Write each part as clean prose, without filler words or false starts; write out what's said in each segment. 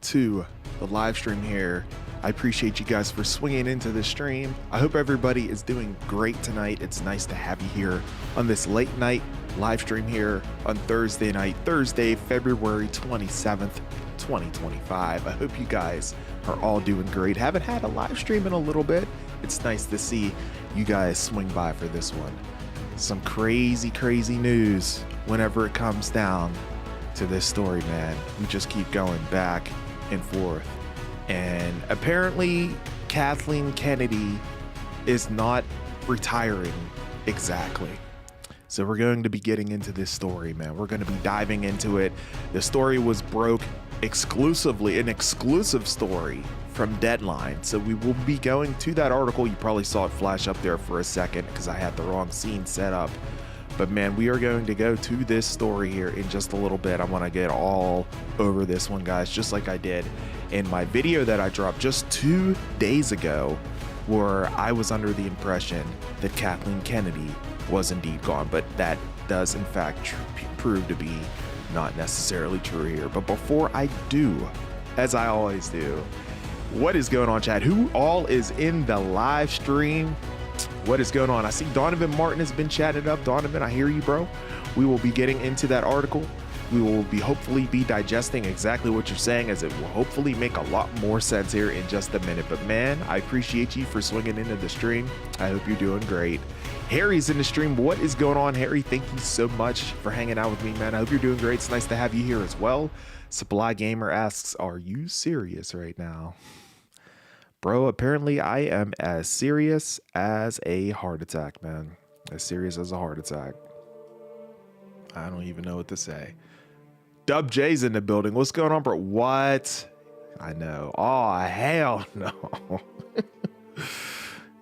to the live stream here. I appreciate you guys for swinging into the stream. I hope everybody is doing great tonight. It's nice to have you here on this late night live stream here on Thursday night, Thursday, February 27th, 2025. I hope you guys are all doing great. Haven't had a live stream in a little bit. It's nice to see you guys swing by for this one. Some crazy news whenever it comes down to this story, man. We just keep going back and forth. And apparently Kathleen Kennedy is not retiring exactly. So we're going to be getting into this story, man. We're going to be diving into it. The story was broke exclusively, an exclusive story from Deadline. So we will be going to that article. You probably saw it flash up there for a second because I had the wrong scene set up. But man, we are going to go to this story here in just a little bit. I want to get all over this one, guys, just like I did in my video that I dropped just 2 days ago, where I was under the impression that Kathleen Kennedy was indeed gone. But that does, in fact, prove to be not necessarily true here. But before I do, as I always do, what is going on, chat? Who all is in the live stream? What is going on? I see Donovan Martin has been chatted up. Donovan, I hear you, bro. We will be getting into that article. We will be hopefully be digesting exactly what you're saying, as it will hopefully make a lot more sense here in just a minute. But man, I appreciate you for swinging into the stream. I hope you're doing great. Harry's in the stream. What is going on, Harry? Thank you so much for hanging out with me, man. I hope you're doing great. It's nice to have you here as well. Supply Gamer asks, are you serious right now? Bro, apparently I am as serious as a heart attack, man. As serious as a heart attack. I don't even know what to say. Dub J's in the building. What's going on, bro? What? I know. Oh, hell no.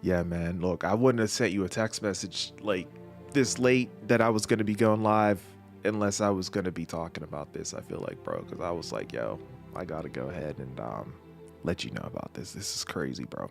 Yeah, man. Look, I wouldn't have sent you a text message like this late that I was going to be going live unless I was going to be talking about this, I feel like, bro. Because I was like, yo, I got to go ahead and let you know about this. This is crazy, bro.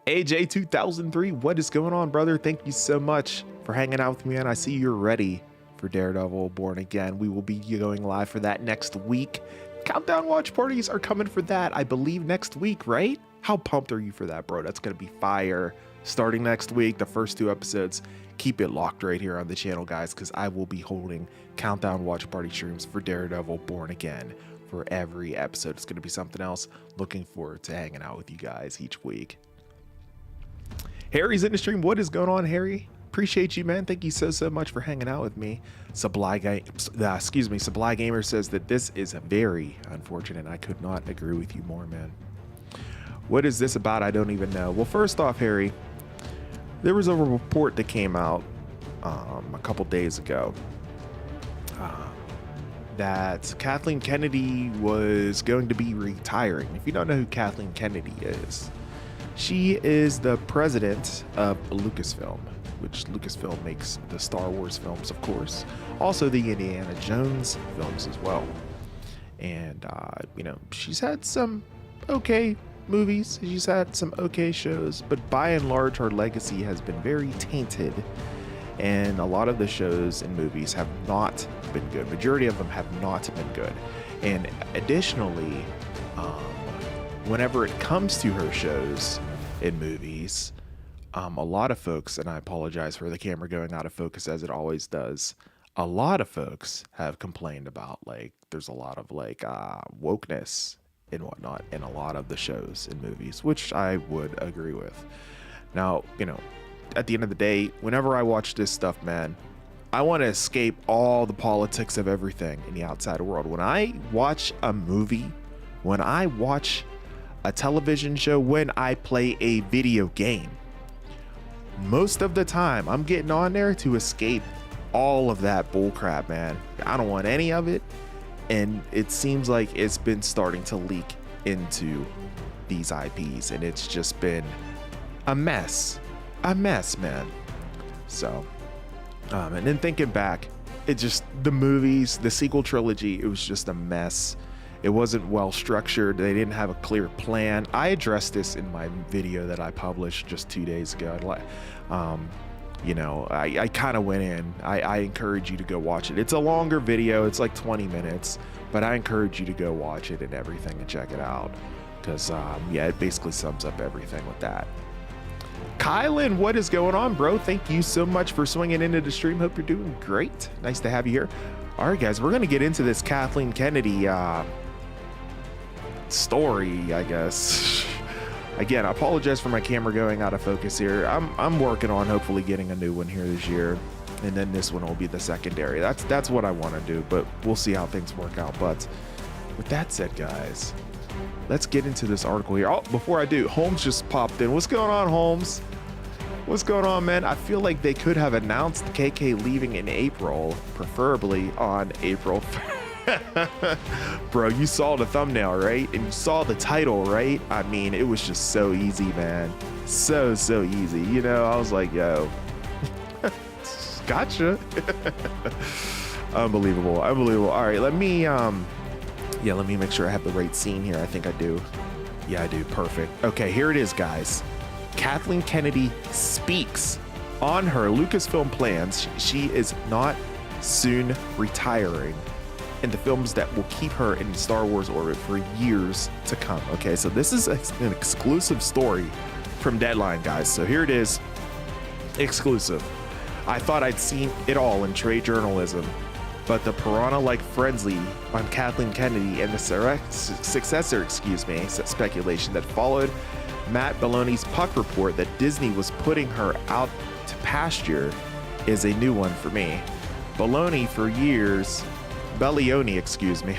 AJ 2003, what is going on, brother? Thank you so much for hanging out with me, and I see you're ready for Daredevil Born Again. We will be going live for that next week. Countdown watch parties are coming for that, I believe, next week, right? How pumped are you for that, bro? That's gonna be fire. Starting next week, the first 2 episodes. Keep it locked right here on the channel, guys, because I will be holding countdown watch party streams for Daredevil Born Again for every episode. It's gonna be something else. Looking forward to hanging out with you guys each week. Harry's in the stream. What is going on, Harry? Appreciate you, man. Thank you so much for hanging out with me. Supply Gamer says that this is very unfortunate. I could not agree with you more, man. What is this about? I don't even know. Well, first off, Harry, there was a report that came out a couple days ago that Kathleen Kennedy was going to be retiring. If you don't know who Kathleen Kennedy is, she is the president of Lucasfilm, which Lucasfilm makes the Star Wars films, of course, also the Indiana Jones films as well. And, you know, she's had some okay movies, she's had some okay shows, but by and large, her legacy has been very tainted. And a lot of the shows and movies have not been good. Majority of them have not been good. And additionally, whenever it comes to her shows and movies, a lot of folks, and I apologize for the camera going out of focus as it always does, a lot of folks have complained about, like, there's a lot of like wokeness and whatnot in a lot of the shows and movies, which I would agree with. Now, you know, at the end of the day, whenever I watch this stuff, man, I want to escape all the politics of everything in the outside world. When I watch a movie, when I watch a television show, when I play a video game, most of the time I'm getting on there to escape all of that bullcrap, man. I don't want any of it. And it seems like it's been starting to leak into these IPs, and it's just been a mess, man. So, and then thinking back, it just, the movies, the sequel trilogy, it was just a mess. It wasn't well structured. They didn't have a clear plan. I addressed this in my video that I published just 2 days ago. you know, I kind of went in. I encourage you to go watch it. It's a longer video. It's like 20 minutes, but I encourage you to go watch it and everything and check it out. Because, yeah, it basically sums up everything with that. Kylan, what is going on, bro? Thank you so much for swinging into the stream. Hope you're doing great. Nice to have you here. All right, guys, we're going to get into this Kathleen Kennedy story, I guess. Again, I apologize for my camera going out of focus here. I'm working on hopefully getting a new one here this year, and then this one will be the secondary. That's what I want to do, but we'll see how things work out. But with that said, guys, let's get into this article here. Oh, before I do, Holmes just popped in. What's going on, Holmes? What's going on, man? I feel like they could have announced KK leaving in April, preferably on April 1st. Bro, you saw the thumbnail, right? And you saw the title, right? I mean, it was just so easy, man. So easy. You know, I was like, yo, gotcha. Unbelievable. All right, let me make sure I have the right scene here. I think I do. Yeah, I do. Perfect. Okay, here it is, guys. Kathleen Kennedy speaks on her Lucasfilm plans. She is not soon retiring in the films that will keep her in Star Wars orbit for years to come. Okay, so this is an exclusive story from Deadline, guys. So here it is, exclusive. I thought I'd seen it all in trade journalism, but the piranha-like frenzy on Kathleen Kennedy and the successor, speculation that followed Matt Belloni's Puck report that Disney was putting her out to pasture is a new one for me. Belloni,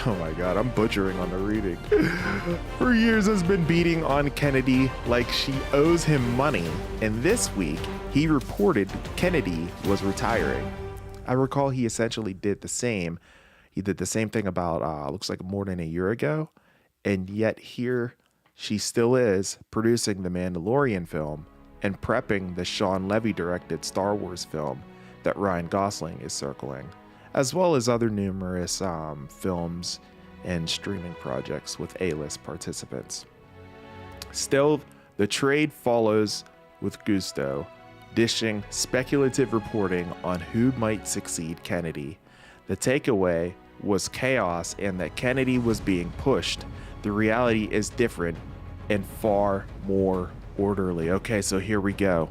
oh my god, I'm butchering on the reading. For years has been beating on Kennedy like she owes him money, and this week he reported Kennedy was retiring. I recall he essentially did the same. He did the same thing about, looks like more than a year ago, and yet here she still is producing the Mandalorian film and prepping the Sean Levy directed Star Wars film that Ryan Gosling is circling, as well as other numerous films and streaming projects with A-list participants. Still, the trade follows with gusto, dishing speculative reporting on who might succeed Kennedy. The takeaway was chaos and that Kennedy was being pushed. The reality is different and far more orderly. Okay, so here we go.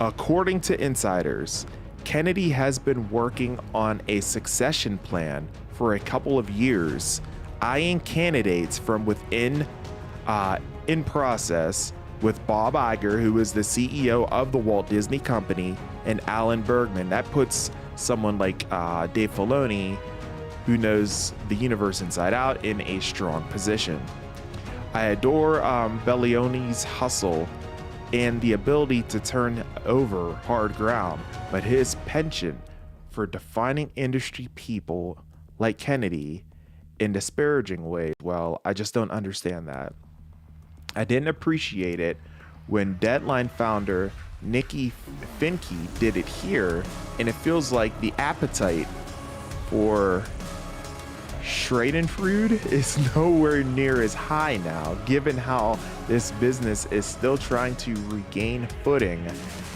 According to insiders, Kennedy has been working on a succession plan for a couple of years, eyeing candidates from within in process, with Bob Iger, who is the CEO of the Walt Disney Company, and Alan Bergman. That puts someone like Dave Filoni, who knows the universe inside out, in a strong position. I adore Belloni's hustle and the ability to turn over hard ground, but his penchant for defining industry people like Kennedy in disparaging ways, well, I just don't understand that. I didn't appreciate it when Deadline founder Nikki Finke did it here, and it feels like the appetite for Schadenfreude is nowhere near as high now, given how this business is still trying to regain footing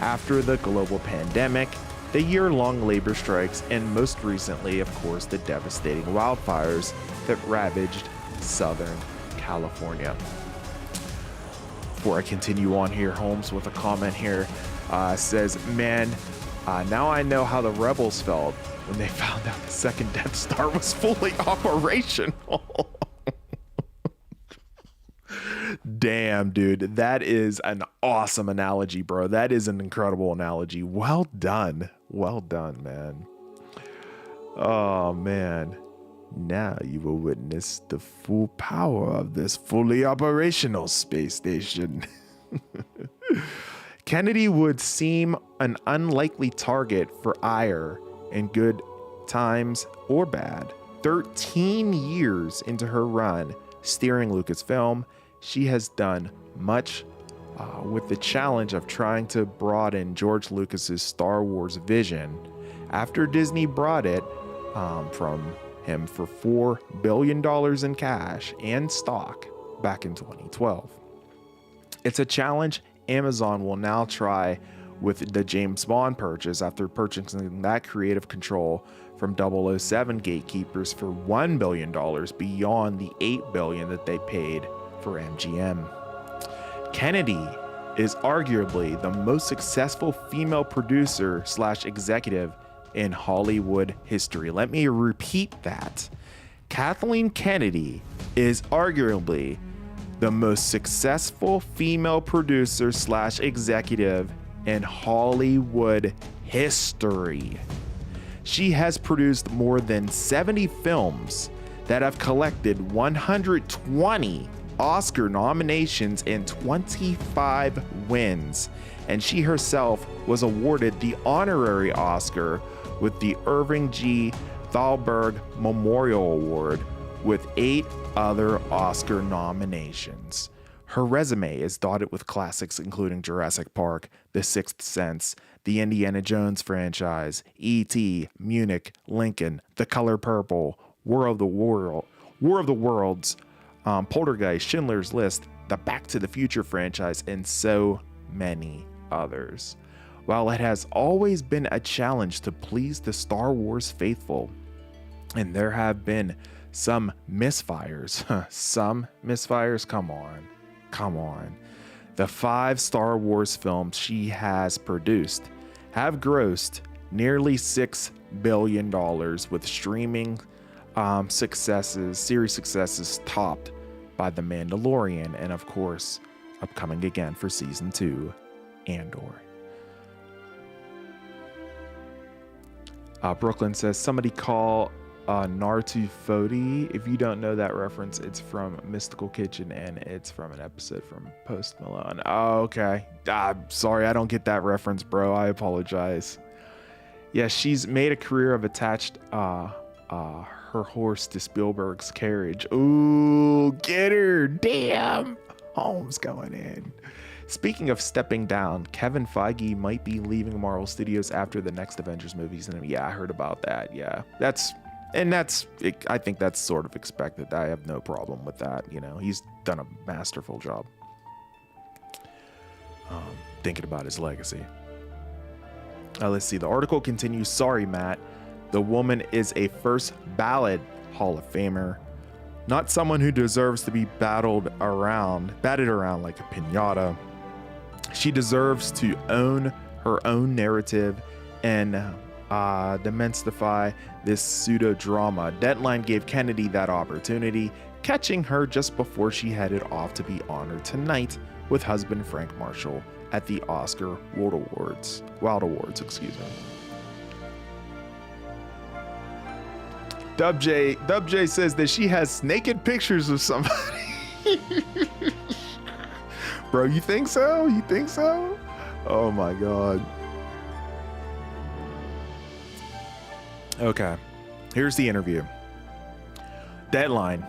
after the global pandemic, the year-long labor strikes, and most recently, of course, the devastating wildfires that ravaged Southern California. Before I continue on here, Holmes with a comment here says, man, now I know how the rebels felt when they found out the second Death Star was fully operational. Damn, dude, that is an awesome analogy, bro. That is an incredible analogy. Well done, man. Oh man, now you will witness the full power of this fully operational space station. Kennedy would seem an unlikely target for ire in good times or bad. 13 years into her run steering Lucasfilm, she has done much with the challenge of trying to broaden George Lucas's Star Wars vision after Disney bought it from him for $4 billion in cash and stock back in 2012. It's a challenge Amazon will now try with the James Bond purchase after purchasing that creative control from 007 gatekeepers for $1 billion beyond the $8 billion that they paid for MGM. Kennedy is arguably the most successful female producer / executive in Hollywood history. Let me repeat that. Kathleen Kennedy is arguably the most successful female producer / executive in Hollywood history. She has produced more than 70 films that have collected 120 Oscar nominations and 25 wins, and she herself was awarded the honorary Oscar with the Irving G. Thalberg Memorial Award with 8 other Oscar nominations. Her resume is dotted with classics including Jurassic Park, The Sixth Sense, the Indiana Jones franchise, E.T., Munich, Lincoln, The Color Purple, War of the Worlds, Poltergeist, Schindler's List, the Back to the Future franchise, and so many others. While it has always been a challenge to please the Star Wars faithful, and there have been some misfires, come on. The 5 Star Wars films she has produced have grossed nearly $6 billion, with streaming series successes topped by The Mandalorian, and of course, upcoming again for season 2, Andor. Brooklyn says, somebody call Nartu Fodi. If you don't know that reference, it's from Mystical Kitchen and it's from an episode from Post Malone. Oh, okay. Sorry, I don't get that reference, bro. I apologize. Yeah, she's made a career of attached her horse to Spielberg's carriage. Ooh, get her. Damn. Holmes going in. Speaking of stepping down, Kevin Feige might be leaving Marvel Studios after the next Avengers movies. And yeah, I heard about that. Yeah, I think that's sort of expected. I have no problem with that. You know, he's done a masterful job. Thinking about his legacy. Let's see. The article continues. Sorry, Matt. The woman is a first ballot Hall of Famer, not someone who deserves to be batted around like a piñata. She deserves to own her own narrative and demystify this pseudo drama. Deadline gave Kennedy that opportunity, catching her just before she headed off to be honored tonight with husband Frank Marshall at the Oscar Wild Awards, excuse me. Dub J says that she has naked pictures of somebody. Bro, you think so? You think so? Oh my God. Okay, here's the interview. Deadline.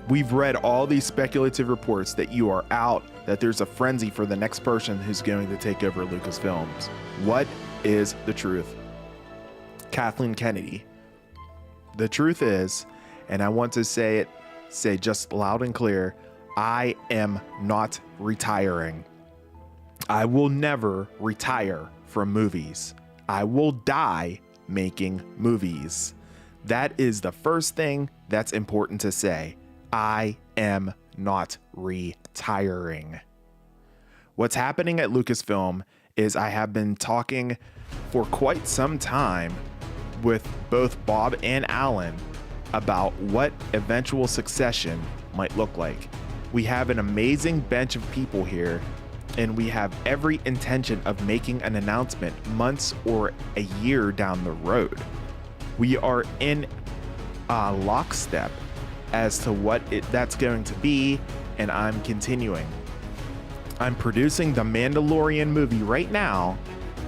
We've read all these speculative reports that you are out, that there's a frenzy for the next person who's going to take over Lucasfilms. What is the truth? Kathleen Kennedy. The truth is, and I want to say just loud and clear, I am not retiring. I will never retire from movies. I will die making movies. That is the first thing that's important to say. I am not retiring. What's happening at Lucasfilm is I have been talking for quite some time with both Bob and Alan about what eventual succession might look like. We have an amazing bench of people here, and we have every intention of making an announcement months or a year down the road. We are in lockstep as to what that's going to be, and I'm continuing. I'm producing the Mandalorian movie right now,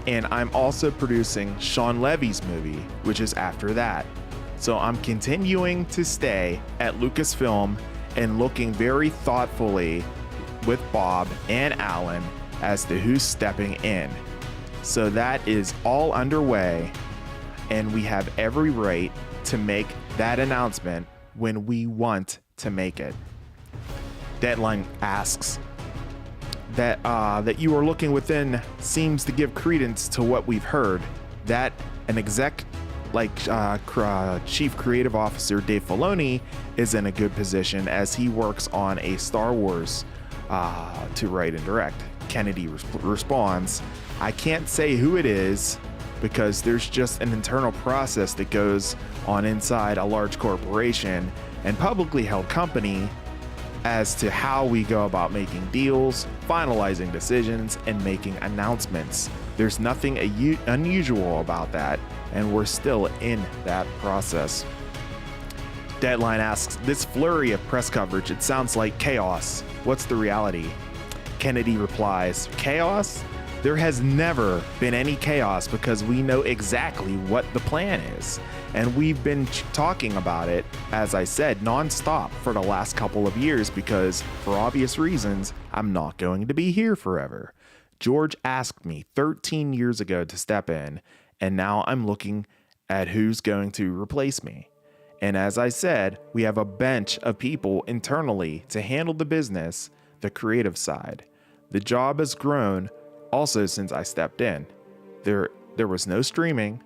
and I'm also producing Sean Levy's movie, which is after that. So I'm continuing to stay at Lucasfilm and looking very thoughtfully with Bob and Alan as to who's stepping in. So that is all underway, and we have every right to make that announcement when we want to make it. Deadline asks, that you are looking within seems to give credence to what we've heard. That an exec like Chief Creative Officer Dave Filoni is in a good position as he works on a Star Wars to write and direct. Kennedy responds, I can't say who it is because there's just an internal process that goes on inside a large corporation and publicly held company as to how we go about making deals, finalizing decisions, and making announcements. There's nothing unusual about that, and we're still in that process. Deadline asks, this flurry of press coverage, it sounds like chaos. What's the reality? Kennedy replies, chaos? There has never been any chaos because we know exactly what the plan is. And we've been talking about it, as I said, nonstop for the last couple of years because, for obvious reasons, I'm not going to be here forever. George asked me 13 years ago to step in, and now I'm looking at who's going to replace me. And as I said, we have a bench of people internally to handle the business, the creative side. The job has grown also since I stepped in. There was no streaming.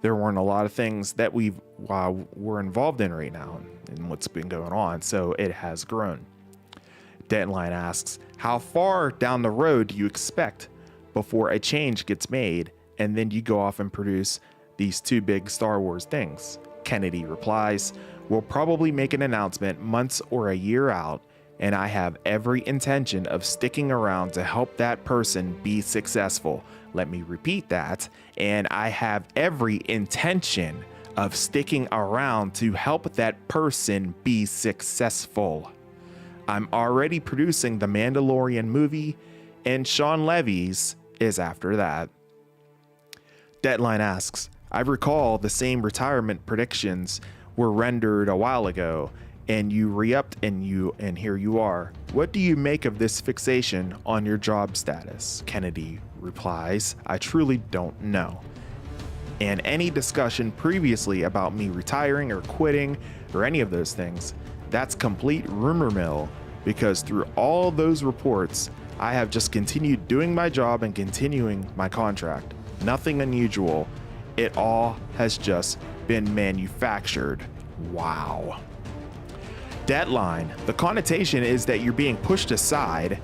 There weren't a lot of things that we're involved in right now and what's been going on, so it has grown. Deadline asks, how far down the road do you expect before a change gets made and then you go off and produce these two big Star Wars things? Kennedy replies, we'll probably make an announcement months or a year out, and I have every intention of sticking around to help that person be successful. Let me repeat that. And I have every intention of sticking around to help that person be successful. I'm already producing the Mandalorian movie, and Sean Levy's is after that. Deadline asks, I recall the same retirement predictions were rendered a while ago, and you re-upped and here you are. What do you make of this fixation on your job status? Kennedy replies, I truly don't know. And any discussion previously about me retiring or quitting or any of those things, that's complete rumor mill, because through all those reports, I have just continued doing my job and continuing my contract. Nothing unusual. It all has just been manufactured. Wow. Deadline. The connotation is that you're being pushed aside,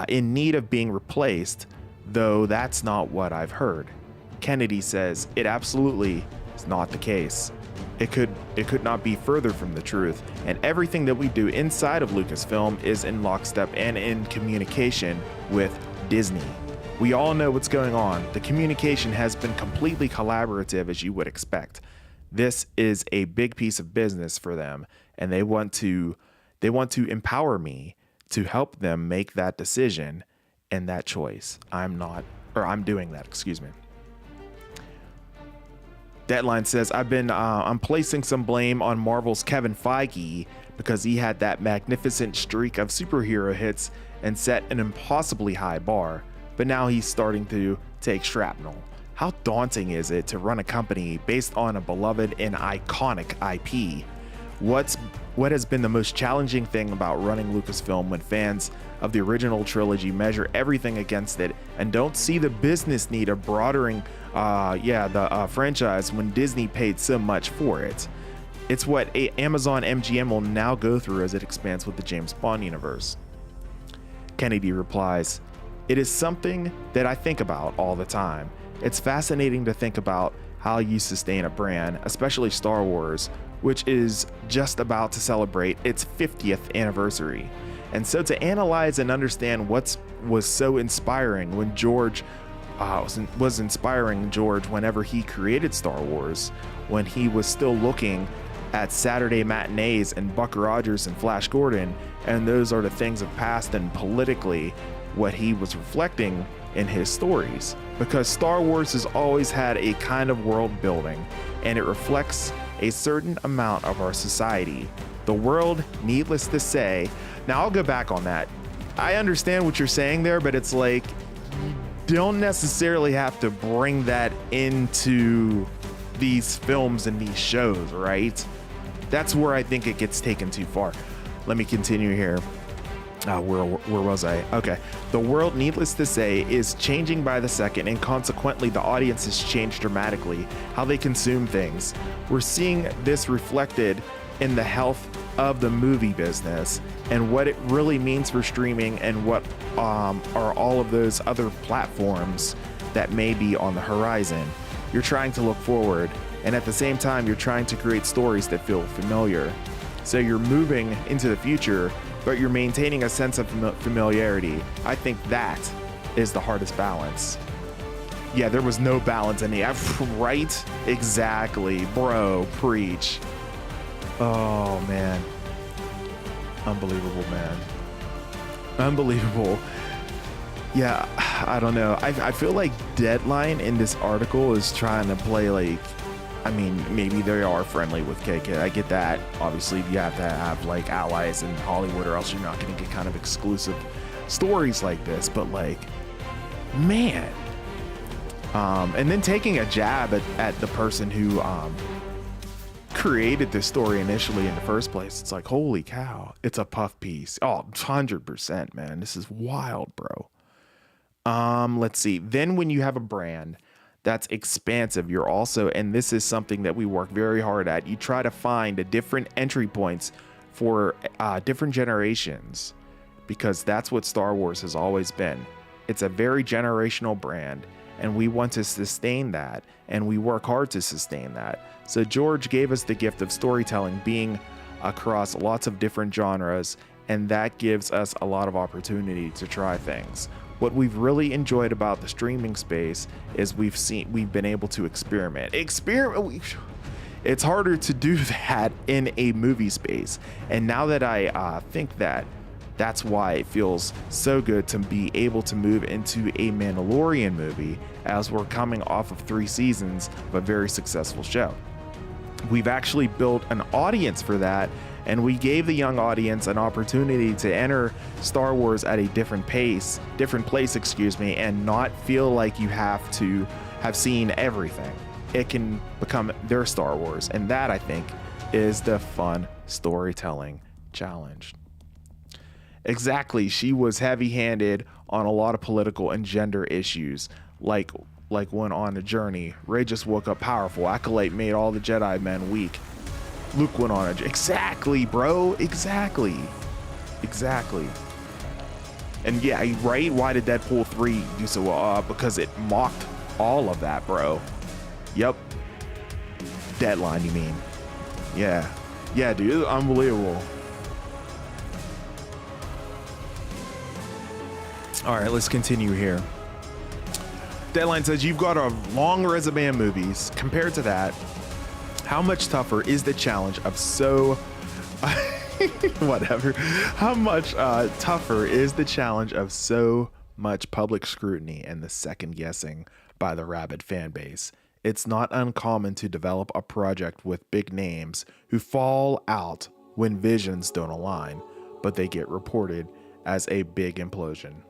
in need of being replaced, though that's not what I've heard. Kennedy says it absolutely is not the case. It could not be further from the truth, and everything that we do inside of Lucasfilm is in lockstep and in communication with Disney. We all know what's going on. The communication has been completely collaborative, as you would expect. This is a big piece of business for them, and they want to empower me to help them make that decision and that choice. I'm doing that, excuse me. Deadline says, I'm placing some blame on Marvel's Kevin Feige because he had that magnificent streak of superhero hits and set an impossibly high bar, but now he's starting to take shrapnel. How daunting is it to run a company based on a beloved and iconic IP? What has been the most challenging thing about running Lucasfilm when fans of the original trilogy measure everything against it and don't see the business need of broadening the franchise when Disney paid so much for it? It's what Amazon MGM will now go through as it expands with the James Bond universe. Kennedy replies, it is something that I think about all the time. It's fascinating to think about how you sustain a brand, especially Star Wars, which is just about to celebrate its 50th anniversary. And so to analyze and understand what was so inspiring when George was inspiring George whenever he created Star Wars, when he was still looking at Saturday matinees and Buck Rogers and Flash Gordon, and those are the things of past and politically what he was reflecting in his stories. Because Star Wars has always had a kind of world building, and it reflects a certain amount of our society. The world, needless to say. Now I'll go back on that. I understand what you're saying there, but it's like, you don't necessarily have to bring that into these films and these shows, right? That's where I think it gets taken too far. Let me continue here. Where was I? Okay. The world, needless to say, is changing by the second, and consequently, the audience has changed dramatically how they consume things. We're seeing this reflected in the health of the movie business and what it really means for streaming, and what are all of those other platforms that may be on the horizon. You're trying to look forward, and at the same time, you're trying to create stories that feel familiar. So you're moving into the future, but you're maintaining a sense of familiarity. I think that is the hardest balance. Yeah, there was no balance in the right? Exactly, bro, preach. Oh, man. Unbelievable, man. Unbelievable. Yeah, I don't know. I feel like Deadline in this article is trying to play like, I mean, maybe they are friendly with KK. I get that. Obviously, you have to have like allies in Hollywood, or else you're not going to get kind of exclusive stories like this. But like, man. And then taking a jab at the person who created this story initially in the first place. It's like, holy cow, it's a puff piece. Oh, 100%, man. This is wild, bro. Let's see. Then when you have a brand that's expansive, you're also, and this is something that we work very hard at, you try to find a different entry points for different generations, because that's what Star Wars has always been. It's a very generational brand, and we want to sustain that, and we work hard to sustain that. So George gave us the gift of storytelling being across lots of different genres, and that gives us a lot of opportunity to try things. What we've really enjoyed about the streaming space is we've been able to experiment. It's harder to do that in a movie space. And now that I think that's why it feels so good to be able to move into a Mandalorian movie, as we're coming off of 3 seasons of a very successful show. We've actually built an audience for that, and we gave the young audience an opportunity to enter Star Wars at a different place, and not feel like you have to have seen everything. It can become their Star Wars, and that, I think, is the fun storytelling challenge. Exactly, she was heavy-handed on a lot of political and gender issues, like when on a journey. Rey just woke up powerful. Acolyte made all the Jedi men weak. Luke went on a... Exactly, bro. Exactly. And yeah, right? Why did Deadpool 3 do so well? Because it mocked all of that, bro. Yep. Deadline, you mean? Yeah. Yeah, dude. Unbelievable. All right, let's continue here. Deadline says, you've got a long resume of movies. Compared to that, how much tougher is the challenge of How much tougher is the challenge of so much public scrutiny and the second guessing by the rabid fan base? It's not uncommon to develop a project with big names who fall out when visions don't align, but they get reported as a big implosion.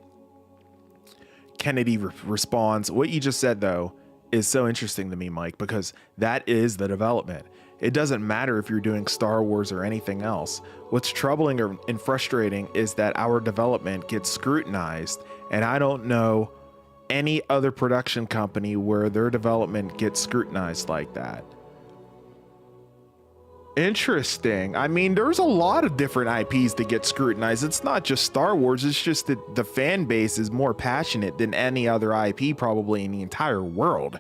Kennedy responds, what you just said, though, is so interesting to me, Mike, because that is the development. It doesn't matter if you're doing Star Wars or anything else. What's troubling and frustrating is that our development gets scrutinized, and I don't know any other production company where their development gets scrutinized like that. Interesting. I mean, there's a lot of different IPs that get scrutinized. It's not just Star Wars. It's just that the fan base is more passionate than any other IP probably in the entire world.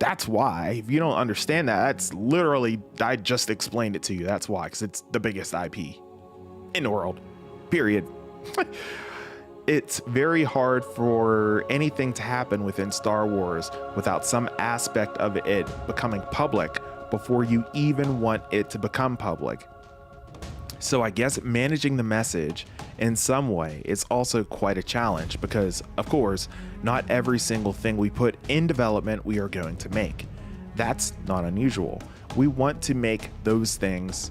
That's why. If you don't understand that, that's literally, I just explained it to you. That's why, because it's the biggest IP in the world, period. It's very hard for anything to happen within Star Wars without some aspect of it becoming public before you even want it to become public. So I guess managing the message in some way is also quite a challenge, because of course, not every single thing we put in development we are going to make. That's not unusual. We want to make those things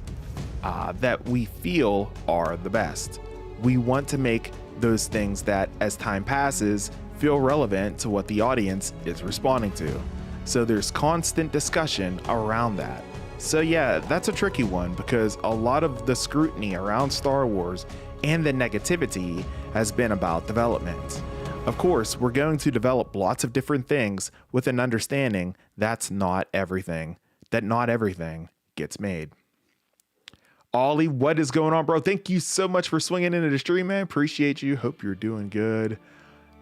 that we feel are the best. We want to make those things that, as time passes, feel relevant to what the audience is responding to. So there's constant discussion around that. So yeah, that's a tricky one, because a lot of the scrutiny around Star Wars and the negativity has been about development. Of course, we're going to develop lots of different things with an understanding that not everything gets made. Ollie, what is going on, bro? Thank you so much for swinging into the stream, man. Appreciate you. Hope you're doing good.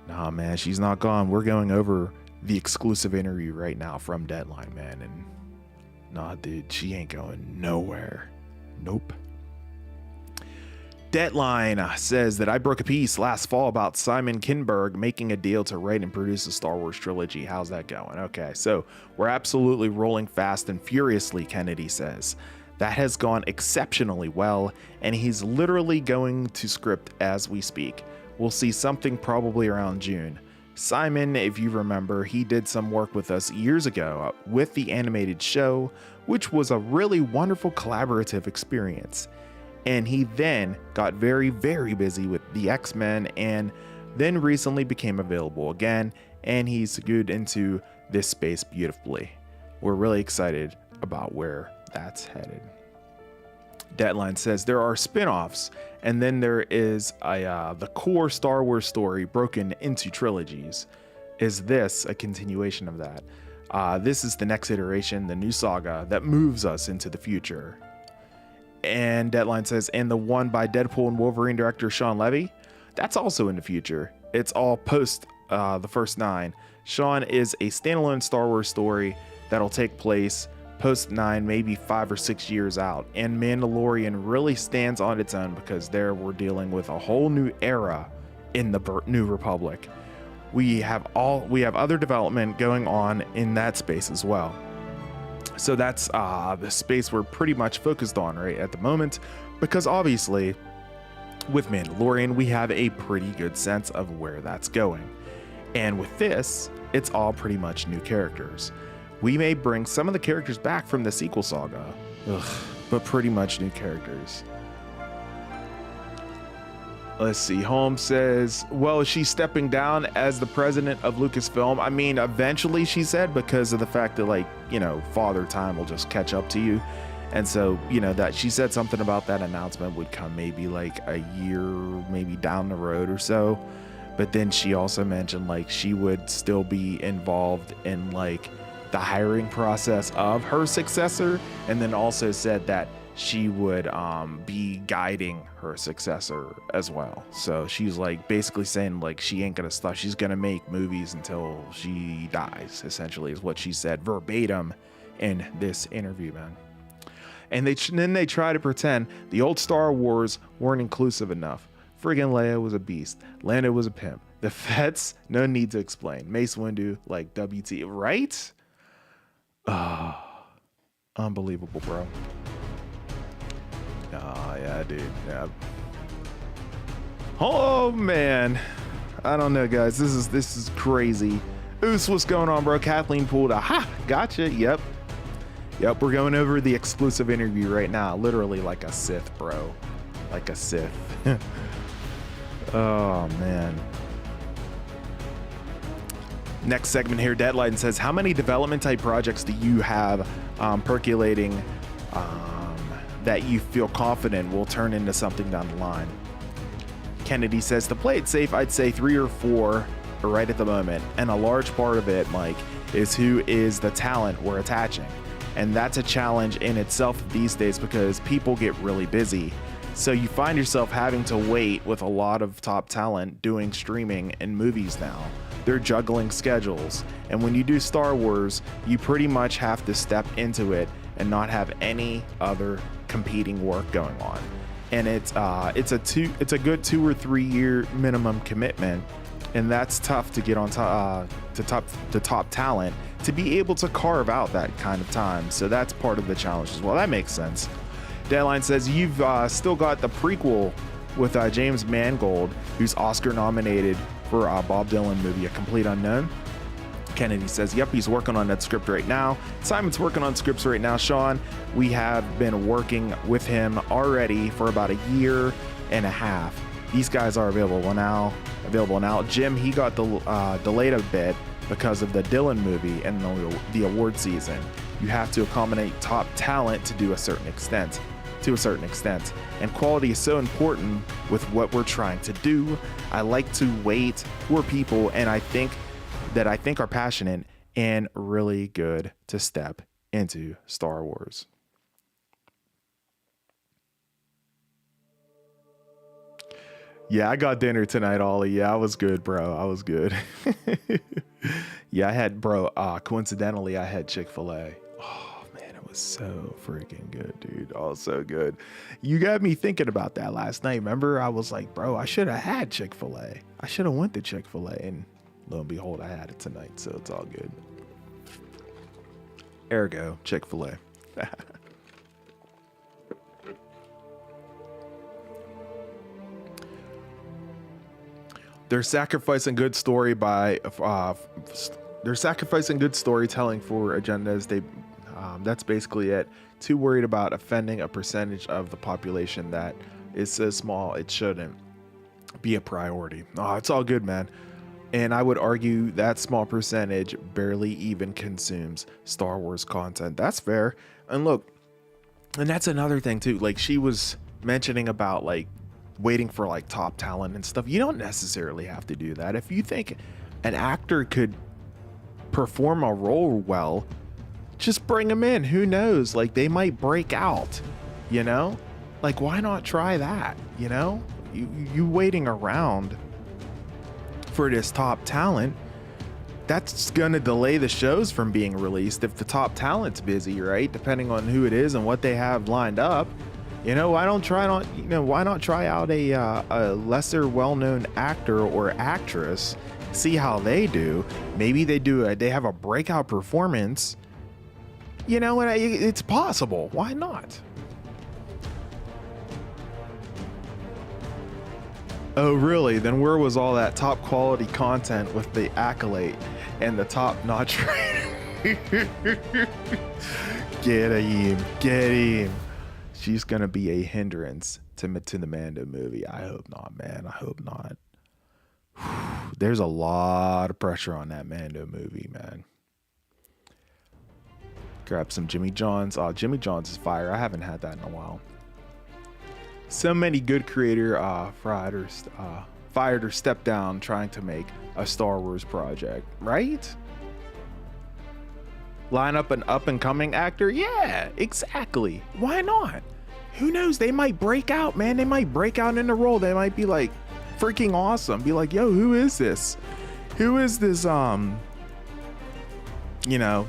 Nah, man, she's not gone. We're going over the exclusive interview right now from Deadline, man. And nah, dude, she ain't going nowhere. Nope. Deadline says that I broke a piece last fall about Simon Kinberg making a deal to write and produce a Star Wars trilogy. How's that going? Okay, so we're absolutely rolling fast and furiously, Kennedy says. That has gone exceptionally well, and he's literally going to script as we speak. We'll see something probably around June. Simon, if you remember, he did some work with us years ago with the animated show, which was a really wonderful collaborative experience. And he then got very, very busy with the X-Men and then recently became available again, and he's segued into this space beautifully. We're really excited about where that's headed. Deadline says there are spin-offs, and then there is the core Star Wars story broken into trilogies. Is this a continuation of that? This is the next iteration, the new saga that moves us into the future. And Deadline says, and the one by Deadpool and Wolverine director Sean Levy, that's also in the future. It's all post the first 9. Sean is a standalone Star Wars story that'll take place post 9, maybe 5 or 6 years out. And Mandalorian really stands on its own because there we're dealing with a whole new era in the New Republic. We have other development going on in that space as well. So that's the space we're pretty much focused on right at the moment, because obviously with Mandalorian, we have a pretty good sense of where that's going. And with this, it's all pretty much new characters. We may bring some of the characters back from the sequel saga, but pretty much new characters. Let's see. Holmes says, well, she's stepping down as the president of Lucasfilm. I mean, eventually, she said, because of the fact that, like, you know, Father Time will just catch up to you. And so, you know, that she said something about that announcement would come maybe like a year, maybe down the road or so. But then she also mentioned, like, she would still be involved in, like, the hiring process of her successor. And then also said that she would be guiding her successor as well. So she's like basically saying like she ain't gonna stop. She's gonna make movies until she dies, essentially, is what she said verbatim in this interview, man. And then they try to pretend the old Star Wars weren't inclusive enough. Friggin' Leia was a beast. Lando was a pimp. The Fets, no need to explain. Mace Windu, like WT, right? Unbelievable, bro. Oh, yeah, dude. Yeah. Oh, man. I don't know, guys. This is crazy. Oos, what's going on, bro? Kathleen pulled a gotcha. Yep. We're going over the exclusive interview right now. Literally like a Sith, bro. Like a Sith. Oh, man. Next segment here, Deadline says, how many development type projects do you have percolating that you feel confident will turn into something down the line? Kennedy says, to play it safe, I'd say 3 or 4 right at the moment. And a large part of it, Mike, is who is the talent we're attaching. And that's a challenge in itself these days because people get really busy. So you find yourself having to wait with a lot of top talent doing streaming and movies now. They're juggling schedules. And when you do Star Wars, you pretty much have to step into it and not have any other competing work going on. And it's a good 2 or 3 year minimum commitment, and that's tough to get on top talent to be able to carve out that kind of time. So that's part of the challenge as well. That makes sense. Deadline says you've still got the prequel with James Mangold, who's Oscar nominated for a Bob Dylan movie, A Complete Unknown. Kennedy says, yep, he's working on that script right now. Simon's working on scripts right now. Sean, we have been working with him already for about 1.5 years. These guys are available now. Jim, he got delayed a bit because of the Dylan movie and the award season. You have to accommodate top talent to do a certain extent. to a certain extent. And quality is so important with what we're trying to do. I like to wait for people, and I think are passionate and really good to step into Star Wars. Yeah, I got dinner tonight, Ollie. Yeah, I was good, bro. I was good. Yeah, I had, coincidentally, I had Chick-fil-A. Oh, man, it was so freaking good, dude. Oh, so good. You got me thinking about that last night. Remember, I was like, bro, I should have had Chick-fil-A. I should have went to Chick-fil-A, and lo and behold, I had it tonight, so it's all good. Ergo, Chick-fil-A. They're sacrificing good story by they're sacrificing good storytelling for agendas. That's basically it. Too worried about offending a percentage of the population that is so small it shouldn't be a priority. Oh, it's all good, man. And I would argue that small percentage barely even consumes Star Wars content. That's fair. And look, and that's another thing too. Like, she was mentioning about like waiting for like top talent and stuff. You don't necessarily have to do that. If you think an actor could perform a role well, just bring them in. Who knows? Like, they might break out, you know? Like, why not try that? You know, you waiting around for this top talent, that's gonna delay the shows from being released if the top talent's busy, right? Depending on who it is and what they have lined up. You know, why not try out a lesser well-known actor or actress, see how they do. Maybe they have a breakout performance. You know, and it's possible. Why not? Oh, really? Then where was all that top quality content with the accolade and the top-notch? Get him. She's gonna be a hindrance to the Mando movie. I hope not, man. I hope not. There's a lot of pressure on that Mando movie, man. Grab some Jimmy John's. Oh, Jimmy John's is fire. I haven't had that in a while. So many good creator fired or stepped down trying to make a Star Wars project, right? Line up an up-and-coming actor? Yeah, exactly. Why not? Who knows? They might break out, man. They might break out in the role. They might be like freaking awesome. Be like, yo, who is this? Who is this, you know,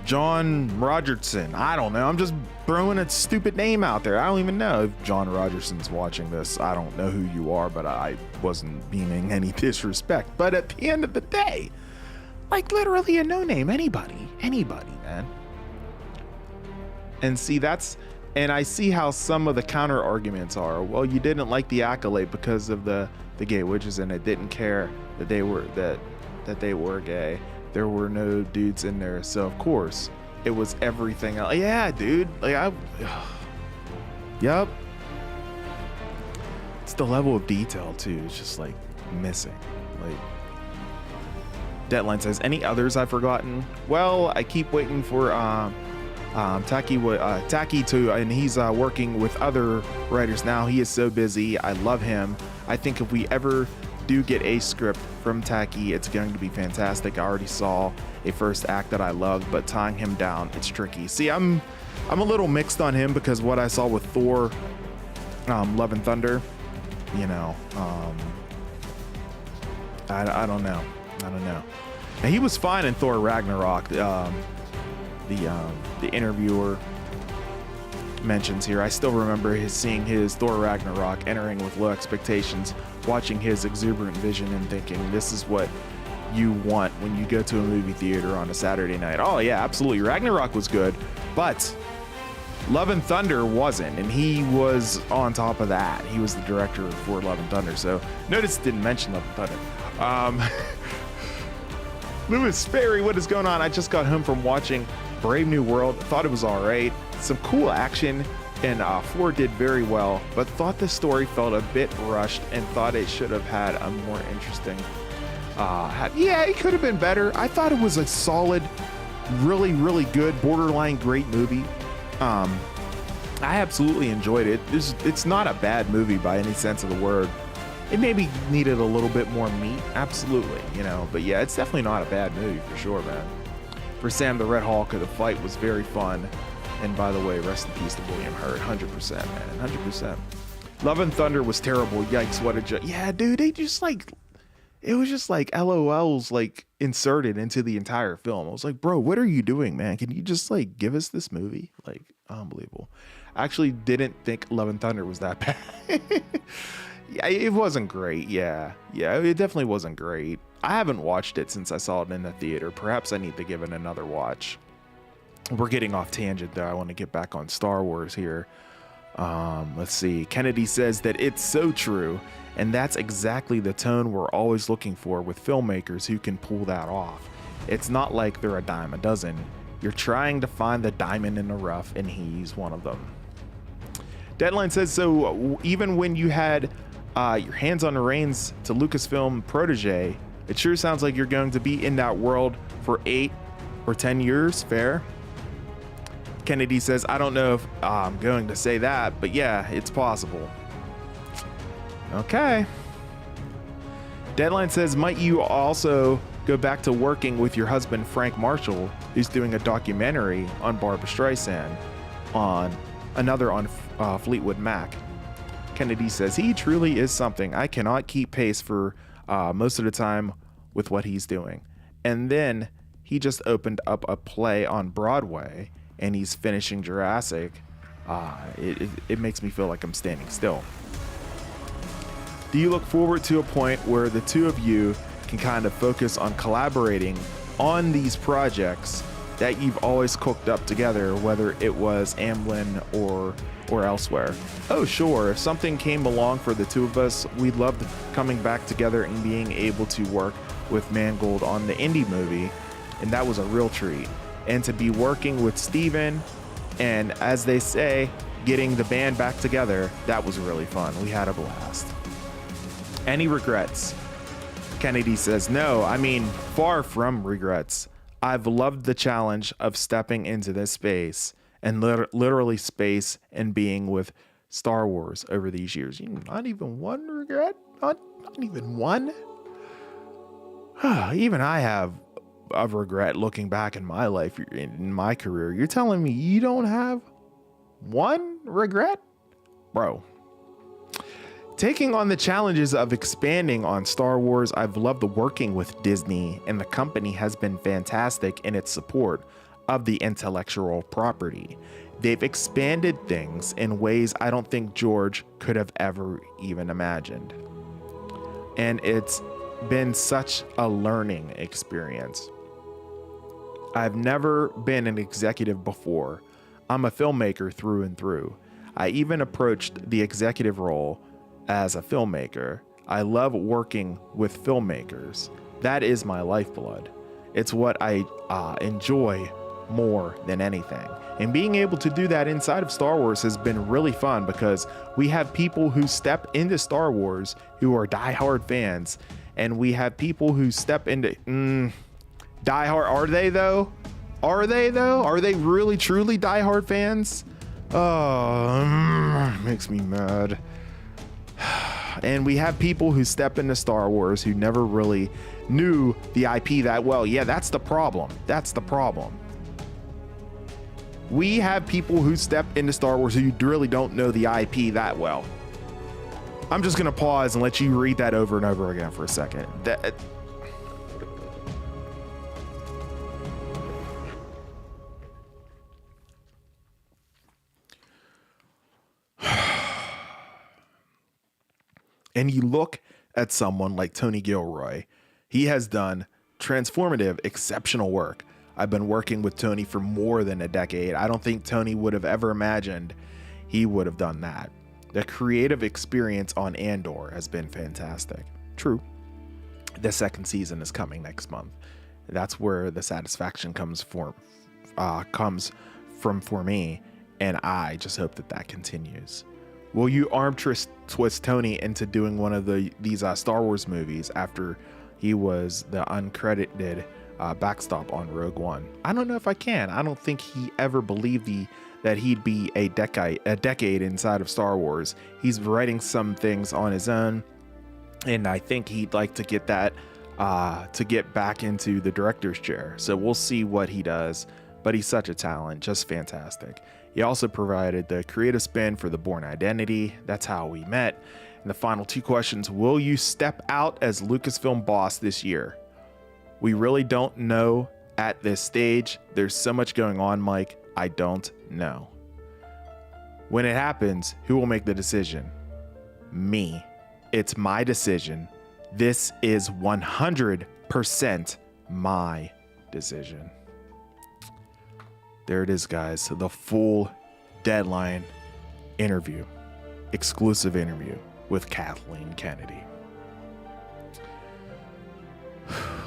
John Rogerson? I don't know. I'm just throwing a stupid name out there. I don't even know if John Rogerson's watching this. I don't know who you are, but I wasn't beaming any disrespect. But at the end of the day, like, literally a no-name. Anybody, man. And see, and I see how some of the counter arguments are. Well, you didn't like the accolade because of the gay witches, and it didn't care that they were gay. There were no dudes in there, so of course it was everything else. Yeah, dude. Like, yep. It's the level of detail too. It's just like missing. Like, Deadline says, any others I've forgotten? Well, I keep waiting for Taki to, and he's working with other writers now. He is so busy. I love him. I think if we ever do get a script from Taki, it's going to be fantastic. I already saw a first act that I loved, but tying him down, it's tricky. See, I'm a little mixed on him because what I saw with Thor, Love and Thunder, you know, I don't know. And he was fine in Thor Ragnarok. The interviewer mentions here, I still remember seeing his Thor Ragnarok entering with low expectations, watching his exuberant vision and thinking, this is what you want when you go to a movie theater on a Saturday night. Oh yeah, absolutely. Ragnarok was good, but Love and Thunder wasn't, and he was on top of that. He was the director for Love and Thunder, so notice it didn't mention Love and Thunder. Lewis Sperry, what is going on? I just got home from watching Brave New World. Thought it was all right. Some cool action, and 4 did very well, but thought the story felt a bit rushed and thought it should have had a more interesting... yeah, it could have been better. I thought it was a solid, really, really good, borderline great movie. I absolutely enjoyed it. It's not a bad movie by any sense of the word. It maybe needed a little bit more meat, absolutely, you know, but yeah, it's definitely not a bad movie for sure, man. For Sam the Red Hulk, the fight was very fun. And by the way, rest in peace to William Hurt, 100%, man, 100%. Love and Thunder was terrible. Yikes, what a joke. Yeah, dude, they just like, it was just like LOLs like inserted into the entire film. I was like, bro, what are you doing, man? Can you just like give us this movie? Like, unbelievable. I actually didn't think Love and Thunder was that bad. Yeah, it wasn't great. Yeah, it definitely wasn't great. I haven't watched it since I saw it in the theater. Perhaps I need to give it another watch. We're getting off tangent though. I want to get back on Star Wars here. Let's see. Kennedy says that it's so true, and that's exactly the tone we're always looking for with filmmakers who can pull that off. It's not like they're a dime a dozen. You're trying to find the diamond in the rough, and he's one of them. Deadline says, so even when you had your hands on the reins to Lucasfilm protege, it sure sounds like you're going to be in that world for 8 or 10 years. Fair? Kennedy says, I don't know if I'm going to say that, but yeah, it's possible. Okay. Deadline says, might you also go back to working with your husband, Frank Marshall, who's doing a documentary on Barbra Streisand on Fleetwood Mac. Kennedy says, he truly is something. I cannot keep pace for most of the time with what he's doing. And then he just opened up a play on Broadway, and he's finishing Jurassic. It makes me feel like I'm standing still. Do you look forward to a point where the two of you can kind of focus on collaborating on these projects that you've always cooked up together, whether it was Amblin or elsewhere? Oh, sure. If something came along for the two of us, we loved coming back together and being able to work with Mangold on the indie movie, and that was a real treat. And to be working with Steven and, as they say, getting the band back together, that was really fun. We had a blast. Any regrets? Kennedy says, no, I mean, far from regrets. I've loved the challenge of stepping into this space, and literally space, and being with Star Wars over these years. Not even one regret? Not even one? Even I have a regret looking back in my life, in my career. You're telling me you don't have one regret? Bro. Taking on the challenges of expanding on Star Wars, I've loved working with Disney, and the company has been fantastic in its support of the intellectual property. They've expanded things in ways I don't think George could have ever even imagined. And it's been such a learning experience. I've never been an executive before. I'm a filmmaker through and through. I even approached the executive role as a filmmaker. I love working with filmmakers. That is my lifeblood. It's what I enjoy more than anything. And being able to do that inside of Star Wars has been really fun, because we have people who step into Star Wars who are diehard fans, and we have people who step into diehard. Are they though? Are they really truly diehard fans? Oh, makes me mad. And we have people who step into Star Wars who never really knew the IP that well. Yeah, that's the problem. We have people who step into Star Wars who really don't know the IP that well. I'm just going to pause and let you read that over and over again for a second. And you look at someone like Tony Gilroy. He has done transformative, exceptional work. I've been working with Tony for more than a decade. I don't think Tony would have ever imagined he would have done that. The creative experience on Andor has been fantastic. True. The second season is coming next month. That's where the satisfaction comes from for me, and I just hope that continues. Will you arm twist Tony into doing one of these Star Wars movies after he was the uncredited backstop on Rogue One? I don't know if I can. I don't think he ever believed that he'd be a decade inside of Star Wars. He's writing some things on his own, and I think he'd like to get that to get back into the director's chair. So we'll see what he does, but he's such a talent, just fantastic. He also provided the creative spin for the Bourne Identity. That's how we met. And the final two questions: will you step out as Lucasfilm boss this year? We really don't know at this stage. There's so much going on, Mike. I don't know. When it happens, who will make the decision? Me. It's my decision. This is 100% my decision. There it is, guys. The full Deadline interview, exclusive interview with Kathleen Kennedy.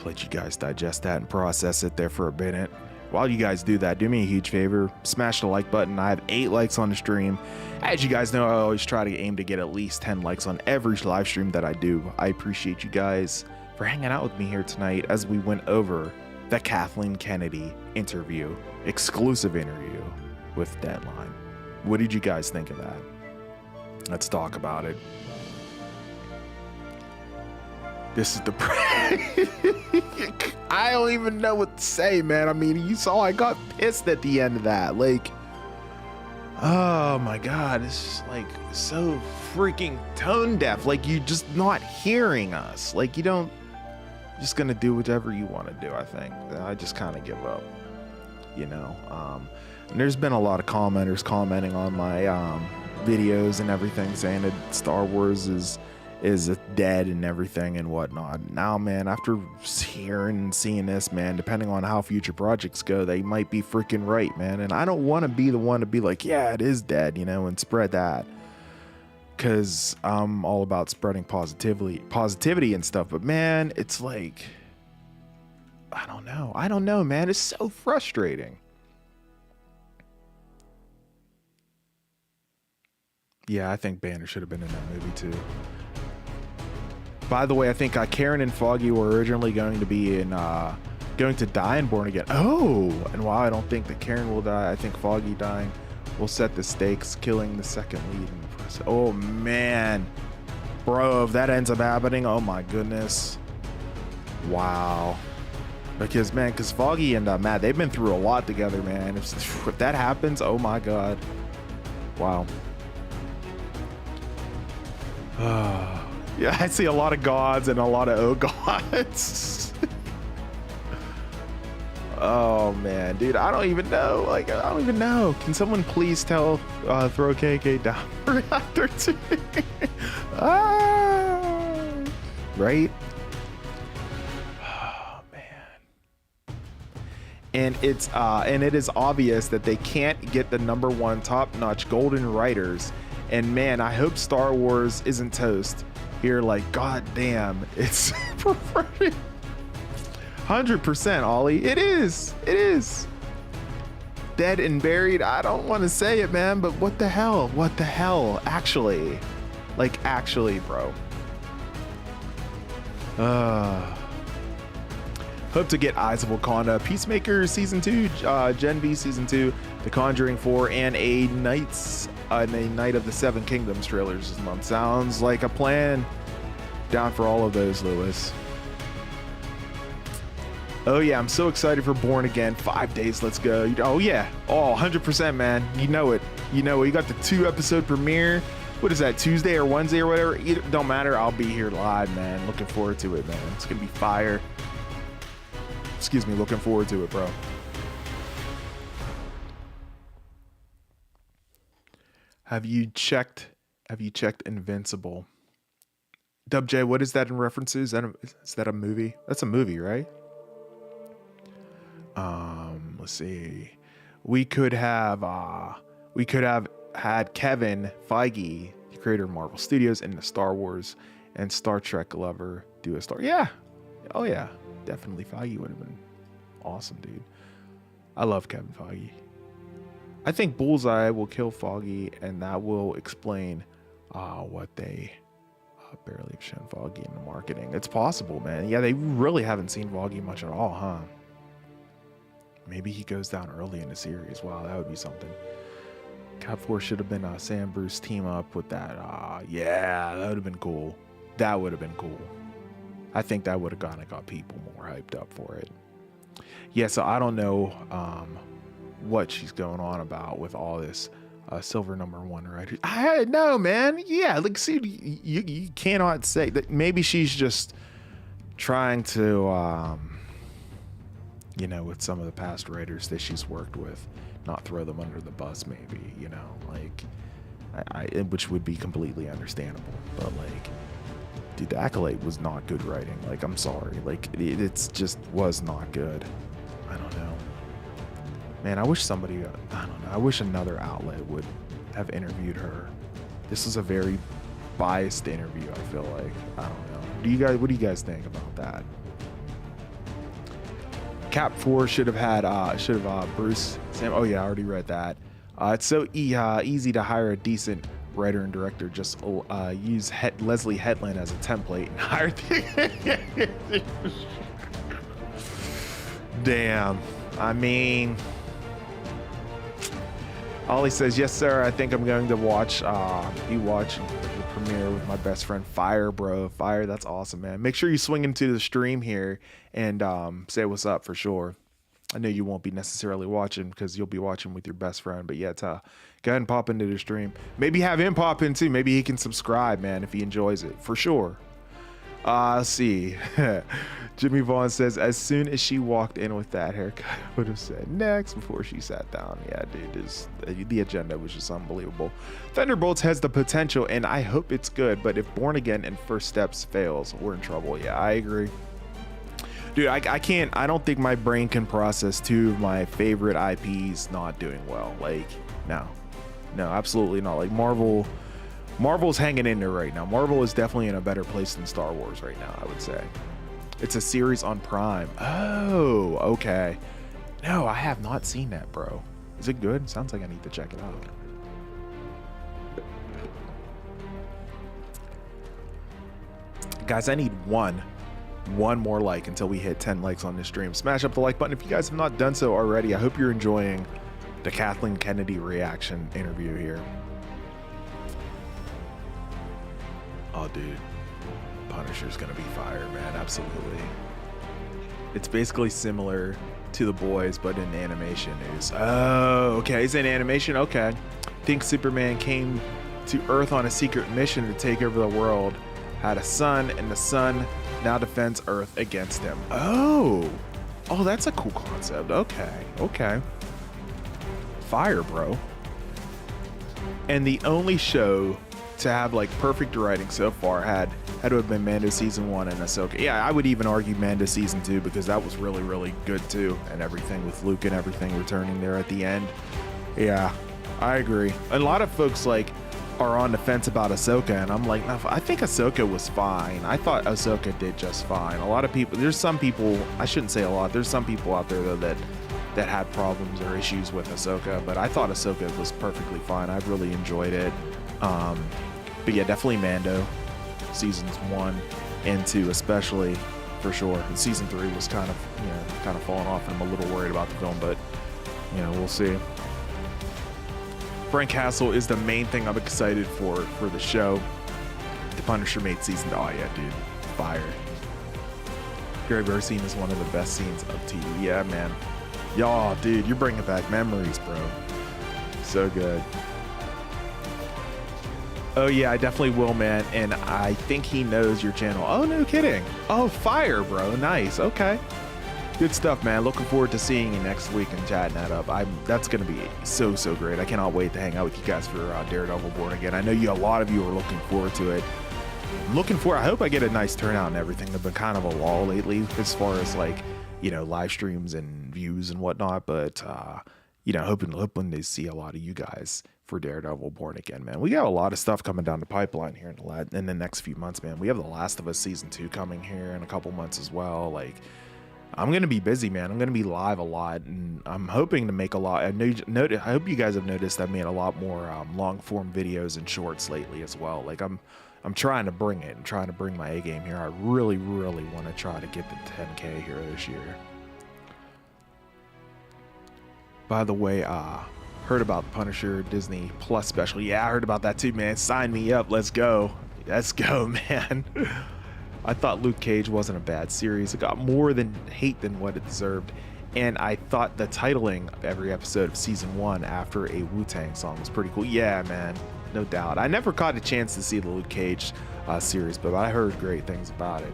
Let you guys digest that and process it there for a minute. While you guys do that, do me a huge favor, smash the like button. I have 8 likes on the stream. As you guys know, I always try to aim to get at least 10 likes on every live stream that I do. I appreciate you guys for hanging out with me here tonight as we went over the Kathleen Kennedy interview, exclusive interview with Deadline. What did you guys think of that? Let's talk about it. This is the I don't even know what to say, man. I mean, you saw I got pissed at the end of that. Like, oh my God, it's just like so freaking tone deaf. Like, you're just not hearing us. Like, you're just gonna do whatever you want to do. I think I just kind of give up, you know. And there's been a lot of commenters commenting on my videos and everything, saying that Star Wars is dead and everything and whatnot. Now, man, after hearing and seeing this, man, depending on how future projects go, they might be freaking right, man. And I don't want to be the one to be like, yeah, it is dead, you know, and spread that, because I'm all about spreading positivity and stuff. But man, it's like, I don't know, man. It's so frustrating. Yeah, I think Banner should have been in that movie too. By the way, I think Karen and Foggy were originally going to be in, going to die in Born Again. Oh, and while I don't think that Karen will die, I think Foggy dying will set the stakes, killing the second lead in the press. Oh man, bro, if that ends up happening, oh my goodness, wow. Because Foggy and Matt, they've been through a lot together, man. If that happens, oh my God, wow. Yeah, I see a lot of gods and a lot of oh gods. Oh man, dude, I don't even know. Like, I don't even know. Can someone please throw KK down reactor 2? Right? Oh man. And it is obvious that they can't get the #1 top-notch golden writers. And man, I hope Star Wars isn't toast here. Like, god damn, it's 100%, Ollie. It is dead and buried. I don't want to say it, man, but what the hell, actually, bro. Hope to get Eyes of Wakanda, Peacemaker season 2, Gen V season 2, The Conjuring 4, and a Night of the Seven Kingdoms trailers this month. Sounds like a plan. Down for all of those, Lewis. Oh yeah, I'm so excited for Born Again. 5 days, let's go. Oh yeah, 100%, man. You know it. You got the 2-episode premiere. What is that, Tuesday or Wednesday or whatever? Don't matter. I'll be here live, man. Looking forward to it, man. It's gonna be fire. Excuse me, looking forward to it, bro. Have you checked Invincible? Dub J, what is that in reference to? Is that a movie? That's a movie, right? Let's see. We could have had Kevin Feige, the creator of Marvel Studios and the Star Wars and Star Trek lover, do a story. Yeah. Oh yeah. Definitely Feige would have been awesome, dude. I love Kevin Feige. I think Bullseye will kill Foggy, and that will explain what they barely have shown Foggy in the marketing. It's possible, man. Yeah, they really haven't seen Foggy much at all, huh? Maybe he goes down early in the series. Wow, that would be something. Cap 4 should have been Sam Bruce team up with that. Yeah, that would have been cool. That would have been cool. I think that would have kind of got people more hyped up for it. Yeah, so I don't know what she's going on about with all this silver #1 writer. I know, man. Yeah, like, see, you cannot say that. Maybe she's just trying to, you know, with some of the past writers that she's worked with, not throw them under the bus, maybe, you know, like, which would be completely understandable. But, like, dude, the Acolyte was not good writing. Like, I'm sorry. Like, it's just was not good. I don't know. Man, I wish somebody, I don't know, I wish another outlet would have interviewed her. This was a very biased interview, I feel like. I don't know. What do you guys think about that? Cap 4 should have had, Bruce Sam. Oh yeah, I already read that. It's so easy to hire a decent writer and director. Just use Leslie Hetland as a template and hire Damn. I mean, Ollie says, yes, sir. I think I'm going to watch the premiere with my best friend. Fire, bro. Fire. That's awesome, man. Make sure you swing into the stream here and say what's up for sure. I know you won't be necessarily watching because you'll be watching with your best friend, but yeah, go ahead and pop into the stream. Maybe have him pop in too. Maybe he can subscribe, man, if he enjoys it, for sure. Let's see. Jimmy Vaughn says, as soon as she walked in with that haircut, I would have said next before she sat down. Yeah, dude, the agenda was just unbelievable. Thunderbolts has the potential, and I hope it's good, but if Born Again and First Steps fails, we're in trouble. Yeah, I agree. Dude, I don't think my brain can process two of my favorite IPs not doing well. Like, no, absolutely not. Like, Marvel's hanging in there right now. Marvel is definitely in a better place than Star Wars right now, I would say. It's a series on Prime. Oh, okay. No, I have not seen that, bro. Is it good? Sounds like I need to check it out. Guys, I need one more like until we hit 10 likes on this stream. Smash up the like button if you guys have not done so already. I hope you're enjoying the Kathleen Kennedy reaction interview here. Oh, dude. Punisher's gonna be fire, man. Absolutely. It's basically similar to The Boys, but in animation. Oh, okay. It's in animation? Okay. Think Superman came to Earth on a secret mission to take over the world. Had a son, and the son now defends Earth against him. Oh, that's a cool concept. Okay. Fire, bro. And the only show to have like perfect writing so far had to have been Mando season 1 and Ahsoka. Yeah, I would even argue Mando season 2 because that was really, really good too, and everything with Luke and everything returning there at the end. Yeah, I agree. A lot of folks like are on the fence about Ahsoka, and I'm like, no, I think Ahsoka was fine. I thought Ahsoka did just fine. A lot of people, there's some people, I shouldn't say a lot, there's some people out there though that had problems or issues with Ahsoka, but I thought Ahsoka was perfectly fine. I really enjoyed it. But yeah, definitely Mando seasons 1 and 2 especially, for sure. And season 3 was kind of falling off, and I'm a little worried about the film, but we'll see. Frank Castle is the main thing I'm excited for the show. The Punisher made season, oh yeah, dude, fire. Gary Bear scene is one of the best scenes of TV. Yeah, man. Y'all, dude, you're bringing back memories, bro. So good. Oh yeah, I definitely will, man. And I think he knows your channel. Oh, no kidding. Oh, fire, bro. Nice. Okay. Good stuff, man. Looking forward to seeing you next week and chatting that up. That's going to be so great. I cannot wait to hang out with you guys for Daredevil Born Again. I know a lot of you are looking forward to it. I hope I get a nice turnout and everything. There's been kind of a lull lately as far as like, live streams and views and whatnot. But, hoping to see a lot of you guys for Daredevil Born Again, man. We got a lot of stuff coming down the pipeline here in the next few months, man. We have The Last of Us season 2 coming here in a couple months as well. Like, I'm gonna be busy, man. I'm gonna be live a lot, and I'm hoping to make a lot. I hope you guys have noticed I've made a lot more long form videos and shorts lately as well. Like, I'm trying to bring it and trying to bring my A game here. I really want to try to get the 10K here this year. By the way, Heard about the Punisher Disney Plus special. Yeah, I heard about that too, man. Sign me up. Let's go. Let's go, man. I thought Luke Cage wasn't a bad series. It got more than hate than what it deserved. And I thought the titling of every episode of season 1 after a Wu-Tang song was pretty cool. Yeah, man. No doubt. I never caught a chance to see the Luke Cage series, but I heard great things about it.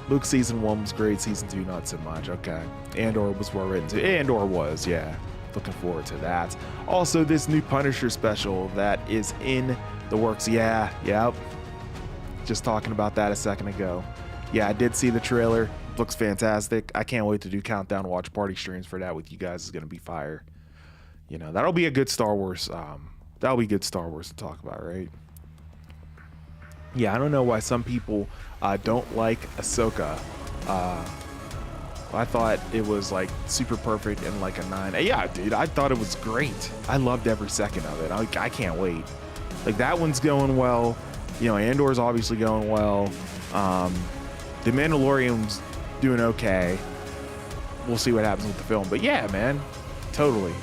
Luke season 1 was great. Season 2, not so much. Okay. Andor was well written too. Andor was, yeah. Looking forward to that. Also, this new Punisher special that is in the works. Yeah, yep. Just talking about that a second ago. Yeah, I did see the trailer. Looks fantastic. I can't wait to do countdown watch party streams for that with you guys. It's gonna be fire. You know, that'll be a good Star Wars. That'll be good Star Wars to talk about, right? Yeah, I don't know why some people don't like Ahsoka. I thought it was like super perfect and like a 9. Yeah, dude, I thought it was great. I loved every second of it. I can't wait. Like that one's going well. You know, Andor's obviously going well. The Mandalorian's doing okay. We'll see what happens with the film. But yeah, man, totally.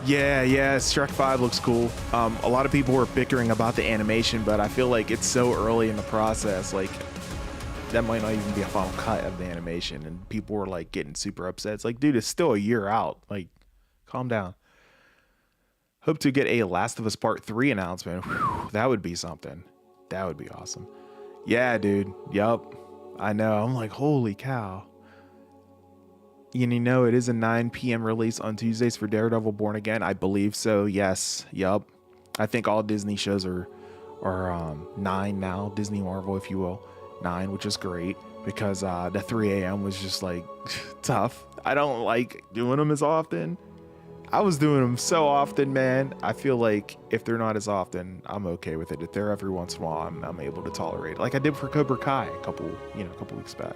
Yeah, Shrek 5 looks cool. A lot of people were bickering about the animation, but I feel like it's so early in the process. Like, that might not even be a final cut of the animation, and people were like getting super upset. It's like, dude, it's still a year out. Like, calm down. Hope to get a Last of Us Part 3 announcement. Whew, that would be something. That would be awesome. Yeah, dude. Yup. I know. I'm like, holy cow. And you know, it is a 9 p.m. release on Tuesdays for Daredevil Born Again. I believe so. Yes. Yup. I think all Disney shows are 9 now. Disney Marvel, if you will. 9, which is great because the 3 a.m. was just like tough. I don't like doing them as often. I was doing them so often, man. I feel like if they're not as often, I'm okay with it. If they're every once in a while, I'm able to tolerate it. Like I did for Cobra Kai a couple weeks back.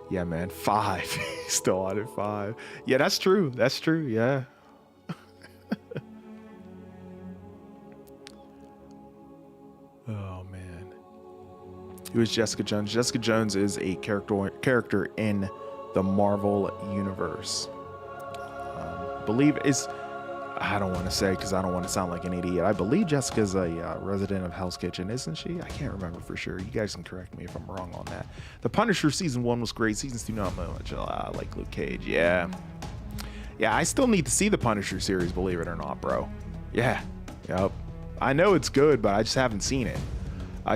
Yeah, man. 5. Still on it. 5. Yeah, that's true. That's true. Yeah. Oh, man. Who is Jessica Jones? Jessica Jones is a character in the Marvel Universe. Believe is... I don't want to say because I don't want to sound like an idiot. I believe Jessica's a resident of Hell's Kitchen, isn't she? I can't remember for sure. You guys can correct me if I'm wrong on that. The Punisher season 1 was great. Seasons 2 not much. Like Luke Cage. Yeah. Yeah, I still need to see the Punisher series, believe it or not, bro. Yeah. Yep. I know it's good, but I just haven't seen it.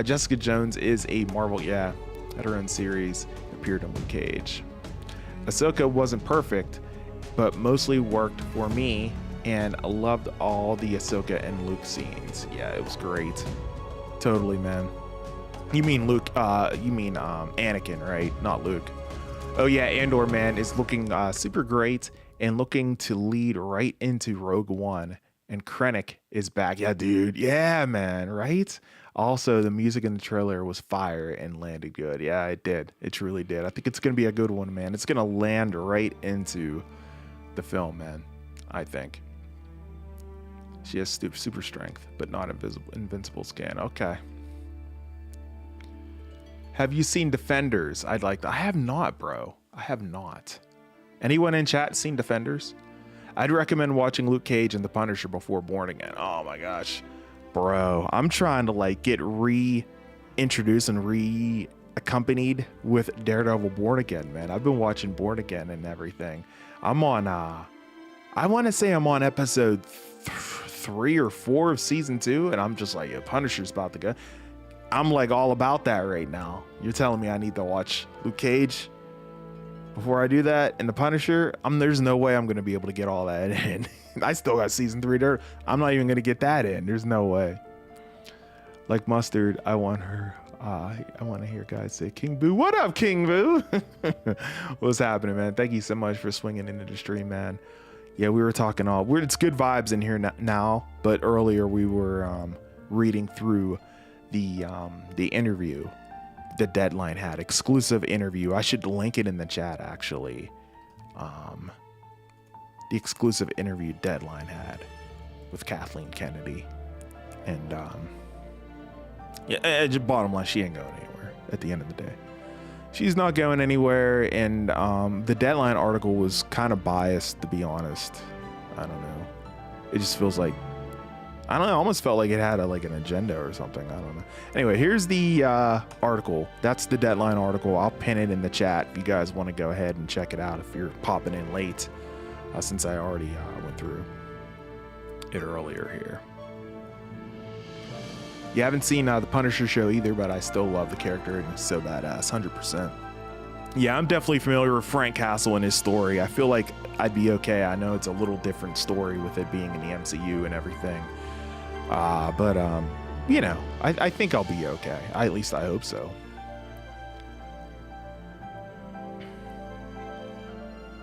Jessica Jones is a Marvel, had her own series, appeared in Luke Cage. Ahsoka wasn't perfect, but mostly worked for me. And I loved all the Ahsoka and Luke scenes. Yeah, it was great. Totally, man. You mean Luke, Anakin, right? Not Luke. Oh yeah, Andor, man, is looking super great and looking to lead right into Rogue One. And Krennic is back. Yeah, dude. Yeah, man, right? Also, the music in the trailer was fire and landed good. Yeah, it did. It truly did. I think it's going to be a good one, man. It's going to land right into the film, man. I think. She has super strength, but not invincible skin. Okay. Have you seen Defenders? I'd like that. I have not, bro. I have not. Anyone in chat seen Defenders? I'd recommend watching Luke Cage and The Punisher before Born Again. Oh my gosh. Bro, I'm trying to like get reintroduced and reaccompanied with Daredevil Born Again, man. I've been watching Born Again and everything. I'm on, I want to say I'm on episode 3 or 4 of season 2, and I'm just like, yeah, Punisher's about to go. I'm like all about that right now. You're telling me I need to watch Luke Cage before I do that, and the Punisher? There's no way I'm gonna be able to get all that in. I still got season 3 there. I'm not even gonna get that in. There's no way. Like Mustard, I want her. I want to hear guys say King Boo. What up, King Boo? What's happening, man? Thank you so much for swinging into the stream, man. Yeah, we were talking it's good vibes in here now, but earlier we were reading through the interview the Deadline had, exclusive interview. I should link it in the chat, actually. The exclusive interview Deadline had with Kathleen Kennedy. And yeah, just bottom line, she ain't going anywhere at the end of the day. she's not going anywhere. And the Deadline article was kind of biased, to be honest. I don't know. It just feels like, I don't know, I almost felt like it had like an agenda or something. I don't know. Anyway, here's the article. That's the Deadline article. I'll pin it in the chat if you guys want to go ahead and check it out if you're popping in late, since I already went through it earlier here. You haven't seen the Punisher show either, but I still love the character and he's so badass, 100%. Yeah, I'm definitely familiar with Frank Castle and his story. I feel like I'd be okay. I know it's a little different story with it being in the MCU and everything. But you know, I think I'll be okay. At least I hope so.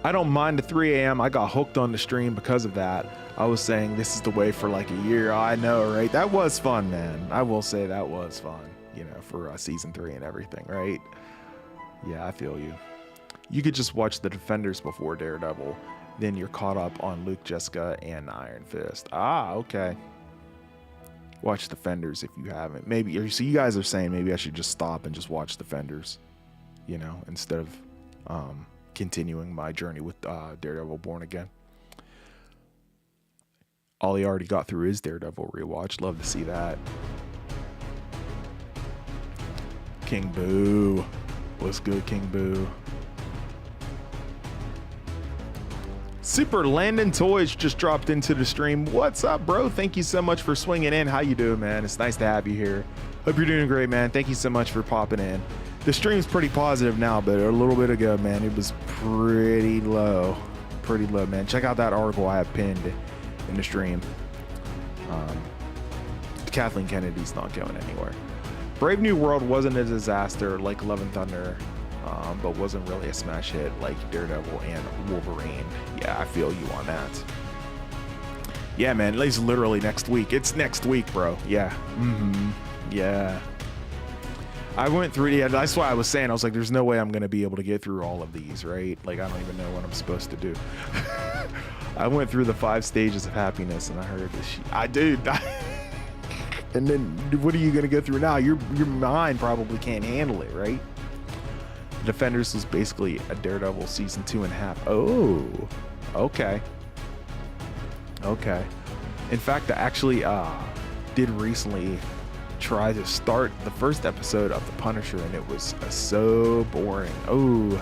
I don't mind the 3 a.m. I got hooked on the stream because of that. I was saying this is the way for like a year. I know, right? That was fun, man. I will say that was fun, you know, for season 3 and everything, right? Yeah, I feel you. You could just watch The Defenders before Daredevil. Then you're caught up on Luke, Jessica, and Iron Fist. Ah, okay. Watch Defenders if you haven't. Maybe, so you guys are saying maybe I should just stop and just watch Defenders, you know, instead of continuing my journey with Daredevil Born Again. Ollie already got through his Daredevil rewatch. Love to see that. King Boo. What's good, King Boo? Super Landon Toys just dropped into the stream. What's up, bro? Thank you so much for swinging in. How you doing, man? It's nice to have you here. Hope you're doing great, man. Thank you so much for popping in. The stream's pretty positive now, but a little bit ago, man, it was pretty low. Pretty low, man. Check out that article I have pinned in the stream. Kathleen Kennedy's not going anywhere. Brave New World wasn't a disaster like Love and Thunder, but wasn't really a smash hit like Daredevil and Wolverine. Yeah, I feel you on that. Yeah, man, it's literally next week. It's next week, bro. Yeah. Yeah. I went through, yeah, that's why I was saying, I was like, there's no way I'm going to be able to get through all of these, right? Like, I don't even know what I'm supposed to do. I went through the 5 stages of happiness and I heard this shit. And then what are you going to go through now? Your mind probably can't handle it, right? Defenders was basically a Daredevil season 2.5. Oh, okay. Okay. In fact, I actually did recently try to start the first episode of The Punisher and it was so boring. Oh,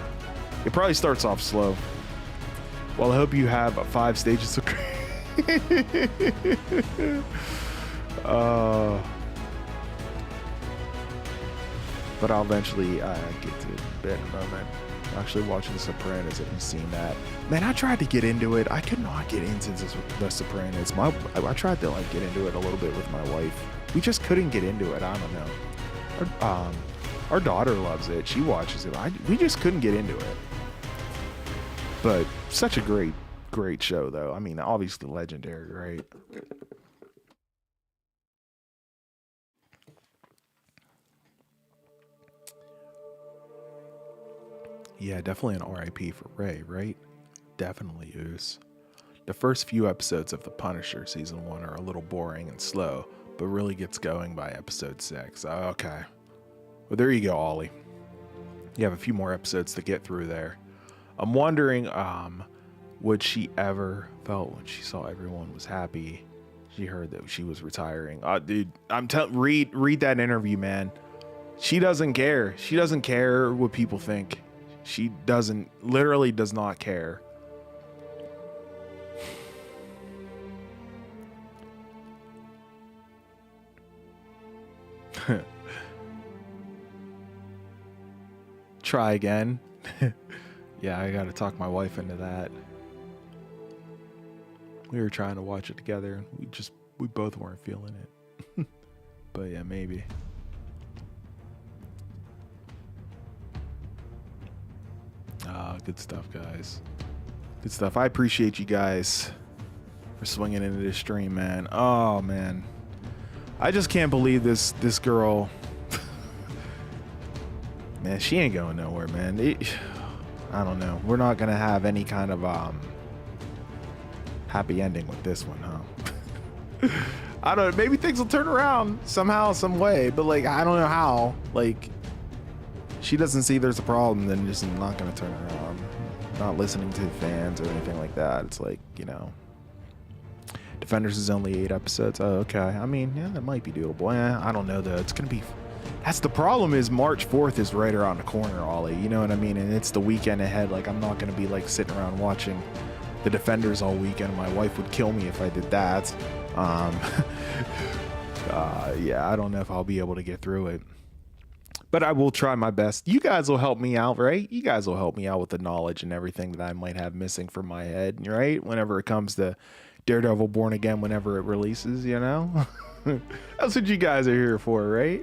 it probably starts off slow. Well, I hope you have 5 stages of but I'll eventually get to bed in a moment. I'm actually watching The Sopranos. Have you seen that? Man, I tried to get into it. I could not get into The Sopranos. I tried to like get into it a little bit with my wife. We just couldn't get into it. I don't know. Our daughter loves it. She watches it. We just couldn't get into it. But such a great show, though. I mean, obviously legendary, right? Yeah, definitely an RIP for Ray, right? Definitely is. The first few episodes of The Punisher season 1 are a little boring and slow, but really gets going by episode 6. Okay. Well, there you go, Ollie. You have a few more episodes to get through there. I'm wondering, would she ever felt when she saw everyone was happy? She heard that she was retiring. Dude, read that interview, man. She doesn't care. She doesn't care what people think. She literally does not care. Try again. Yeah, I gotta talk my wife into that. We were trying to watch it together. We both weren't feeling it. But yeah, maybe. Good stuff, guys. Good stuff. I appreciate you guys for swinging into this stream, man. Oh, man. I just can't believe this girl. Man, she ain't going nowhere, man. I don't know. We're not going to have any kind of happy ending with this one, huh? I don't know. Maybe things will turn around somehow, some way. But, like, I don't know how. Like, she doesn't see there's a problem, then just not gonna turn her on. Not listening to fans or anything like that. It's like, you know, Defenders is only 8 episodes. Oh, okay. I mean, yeah, that might be doable. I don't know though. It's gonna be. That's the problem. Is March 4th is right around the corner, Ollie. You know what I mean? And it's the weekend ahead. Like, I'm not gonna be like sitting around watching the Defenders all weekend. My wife would kill me if I did that. Yeah, I don't know if I'll be able to get through it, but I will try my best. You guys will help me out, right? You guys will help me out with the knowledge and everything that I might have missing from my head, right? Whenever it comes to Daredevil Born Again, whenever it releases, you know? That's what you guys are here for, right?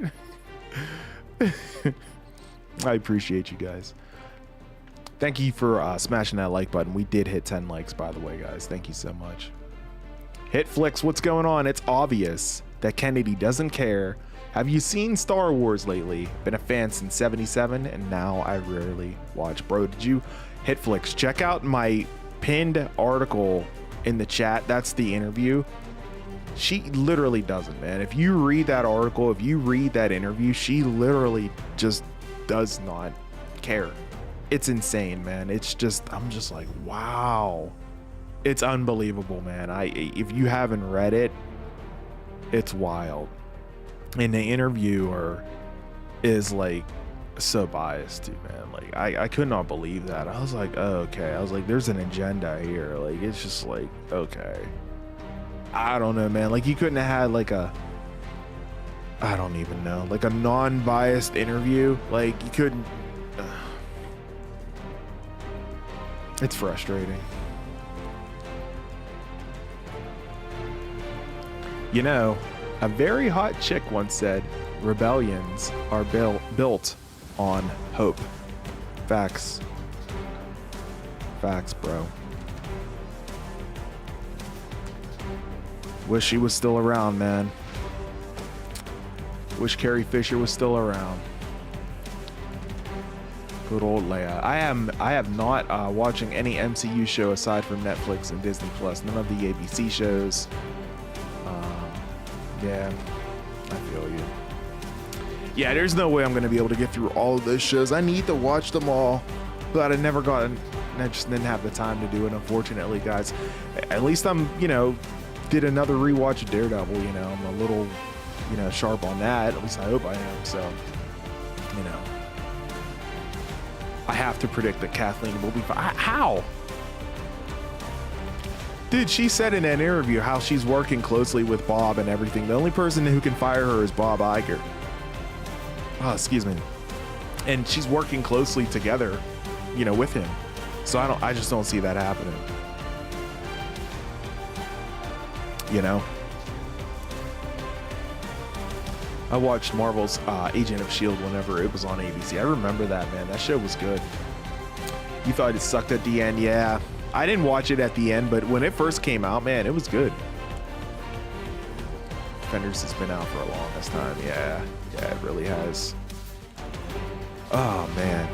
I appreciate you guys. Thank you for smashing that like button. We did hit 10 likes, by the way, guys. Thank you so much. Hitflix, what's going on? It's obvious that Kennedy doesn't care. Have you seen Star Wars lately? Been a fan since 77, and now I rarely watch. Bro, did you? Hitflix, check out my pinned article in the chat. That's the interview. She literally doesn't, man. If you read that article, if you read that interview, she literally just does not care. It's insane, man. It's just, I'm just like, wow. It's unbelievable, man. If you haven't read it, it's wild. And the interviewer is like so biased too, man. Like I could not believe that. I was like, oh, okay. I was like, there's an agenda here. Like, it's just like, okay. I don't know, man. Like, you couldn't have had like a, I don't even know, like a non-biased interview. Like, you couldn't. It's frustrating. You know, a very hot chick once said, rebellions are built on hope. Facts. Facts, bro. Wish she was still around, man. Wish Carrie Fisher was still around. Good old Leia. I have not watching any MCU show aside from Netflix and Disney Plus. None of the ABC shows. Yeah, I feel you. Yeah, there's no way I'm gonna be able to get through all of those shows. I need to watch them all, but I never got. I just didn't have the time to do it, unfortunately, guys. At least I'm, you know, did another rewatch of Daredevil. You know, I'm a little, you know, sharp on that. At least I hope I am. So, you know, I have to predict that Kathleen will be fine. How? Dude, she said in an interview how she's working closely with Bob and everything. The only person who can fire her is Bob Iger. Oh, excuse me. And she's working closely together, you know, with him. So I just don't see that happening. You know? I watched Marvel's Agent of S.H.I.E.L.D. whenever it was on ABC. I remember that, man. That show was good. You thought it sucked at the end? Yeah. I didn't watch it at the end, but when it first came out, man, it was good. Defenders has been out for a longest time. Yeah, it really has. Oh, man.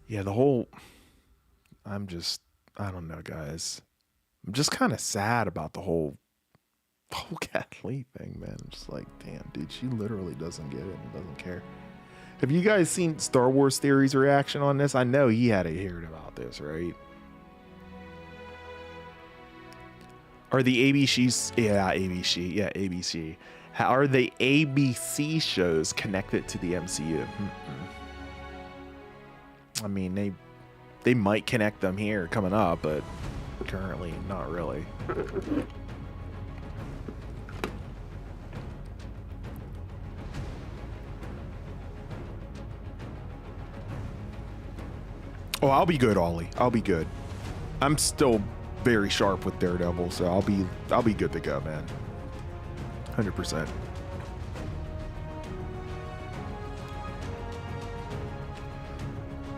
Yeah, the whole... I don't know, guys. I'm just kind of sad about the whole Kathleen thing, man. I'm just like, damn, dude, she literally doesn't get it and doesn't care. Have you guys seen Star Wars Theory's reaction on this? I know he had to hear about this, right? Are the ABC, ABC. Are the ABC shows connected to the MCU? I mean, they might connect them here coming up, but currently not really. Oh, I'll be good, Ollie. I'll be good. I'm still very sharp with Daredevil, so I'll be good to go, man. 100%.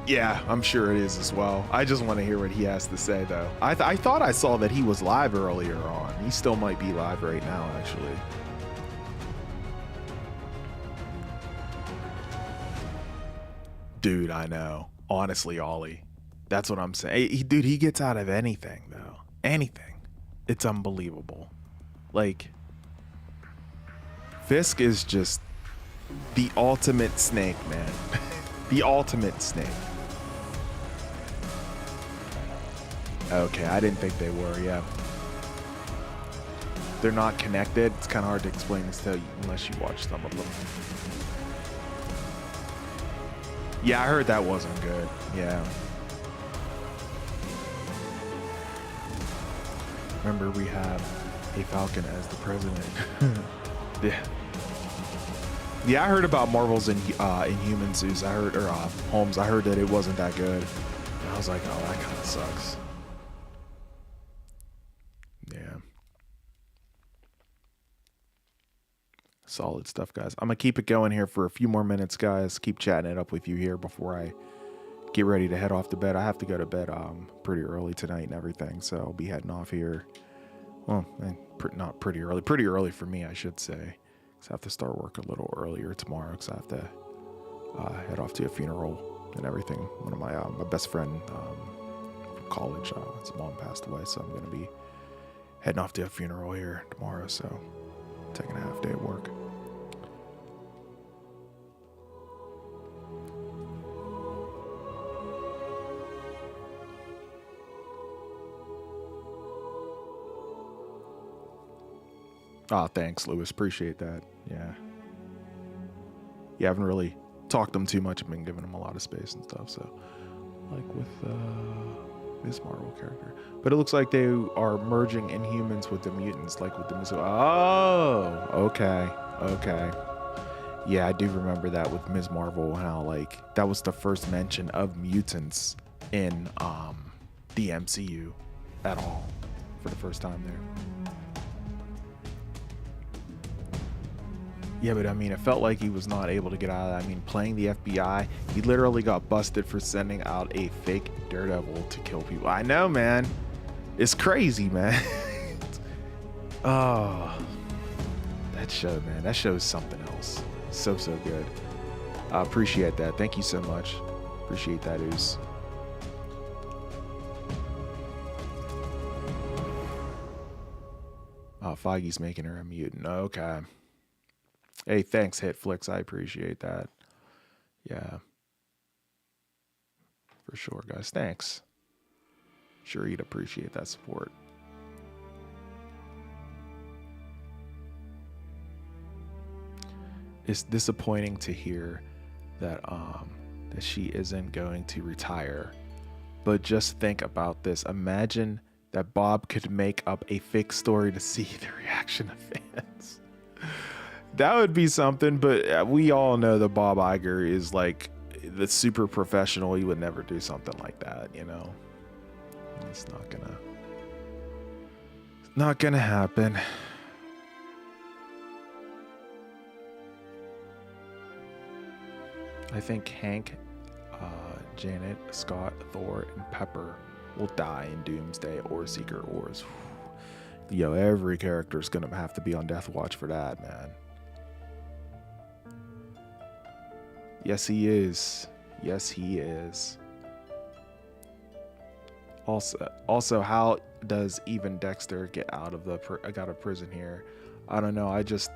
Yeah, I'm sure it is as well. I just want to hear what he has to say, though. I thought I saw that he was live earlier on. He still might be live right now, actually. Dude, I know. Honestly, Ollie, that's what I'm saying. Dude, he gets out of anything, though. Anything. It's unbelievable. Like, Fisk is just The ultimate snake, man. The ultimate snake. Okay, I didn't think they were, yeah. They're not connected. It's kind of hard to explain this to you unless you watch some of them. Yeah, I heard that wasn't good. Yeah. Remember, we have a Falcon as the president. Yeah. Yeah, I heard about Marvel's Inhuman Zeus. I heard, or Holmes. I heard that it wasn't that good. And I was like, oh, that kind of sucks. Yeah. Solid stuff, guys. I'm gonna keep it going here for a few more minutes, guys. Keep chatting it up with you here before I get ready to head off to bed. I have to go to bed pretty early tonight and everything, so I'll be heading off here. Well, not pretty early for me, I should say, because I have to start work a little earlier tomorrow because I have to head off to a funeral and everything. One of my best friend from college, his mom passed away, so I'm gonna be heading off to a funeral here tomorrow, so taking a half day at work. Oh, thanks, Lewis. Appreciate that. Yeah. Yeah, I haven't really talked to them too much. I've been giving them a lot of space and stuff. So, like with this Marvel character. But it looks like they are merging Inhumans with the mutants, like with the Ms. Oh, okay. Okay. Yeah, I do remember that with Ms. Marvel, how, like, that was the first mention of mutants in the MCU at all for the first time there. Yeah, but I mean, it felt like he was not able to get out of that. I mean, playing the FBI, he literally got busted for sending out a fake Daredevil to kill people. I know, man. It's crazy, man. Oh, that show, man. That show is something else. So good. I appreciate that. Thank you so much. Appreciate that, Oos. Oh, Feige's making her a mutant. Okay. Hey, thanks, Hitflix. I appreciate that. Yeah. For sure, guys. Thanks. Sure, you'd appreciate that support. It's disappointing to hear that that she isn't going to retire. But just think about this. Imagine that Bob could make up a fake story to see the reaction of fans. That would be something, but we all know that Bob Iger is like the super professional. He would never do something like that, you know. It's not gonna happen. I think Hank, Janet, Scott, Thor, and Pepper will die in Doomsday or Secret Wars. Yo, every character is gonna have to be on death watch for that, man. Yes, he is. Yes, he is. Also, how does even Dexter get out of prison here? I don't know. I just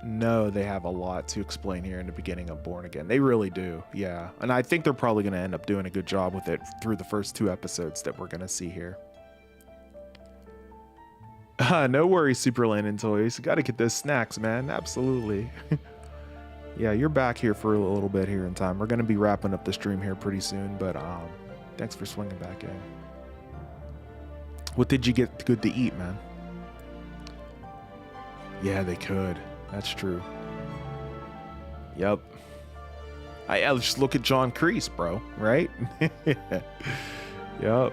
know they have a lot to explain here in the beginning of Born Again. They really do. Yeah. And I think they're probably going to end up doing a good job with it through the first 2 episodes that we're going to see here. No worries, Super Landon Toys. Got to get those snacks, man. Absolutely. Yeah, you're back here for a little bit here in time. We're going to be wrapping up the stream here pretty soon, but thanks for swinging back in. What did you get good to eat, man? Yeah, they could. That's true. Yep. I just look at John Kreese, bro, right? Yep.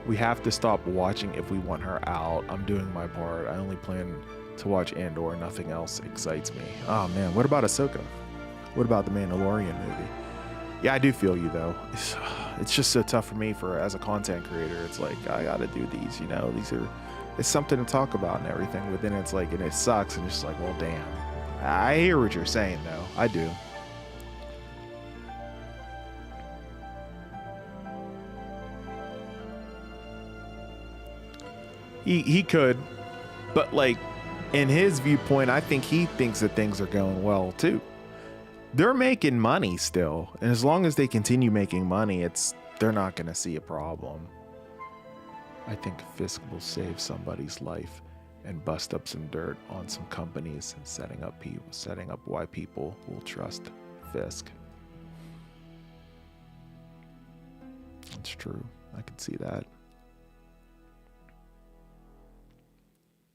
We have to stop watching if we want her out. I'm doing my part. I only plan to watch Andor. Nothing else excites me. Oh man, what about Ahsoka? What about the Mandalorian movie? Yeah, I do feel you though. It's just so tough for me as a content creator. It's like I gotta do these, you know. It's something to talk about and everything, but then it's like, and it sucks, and it's just like, well, damn. I hear what you're saying though. I do. He could, but like, in his viewpoint, I think he thinks that things are going well too. They're making money still, and as long as they continue making money, they're not going to see a problem. I think Fisk will save somebody's life and bust up some dirt on some companies and setting up why people will trust Fisk. That's true. I can see that.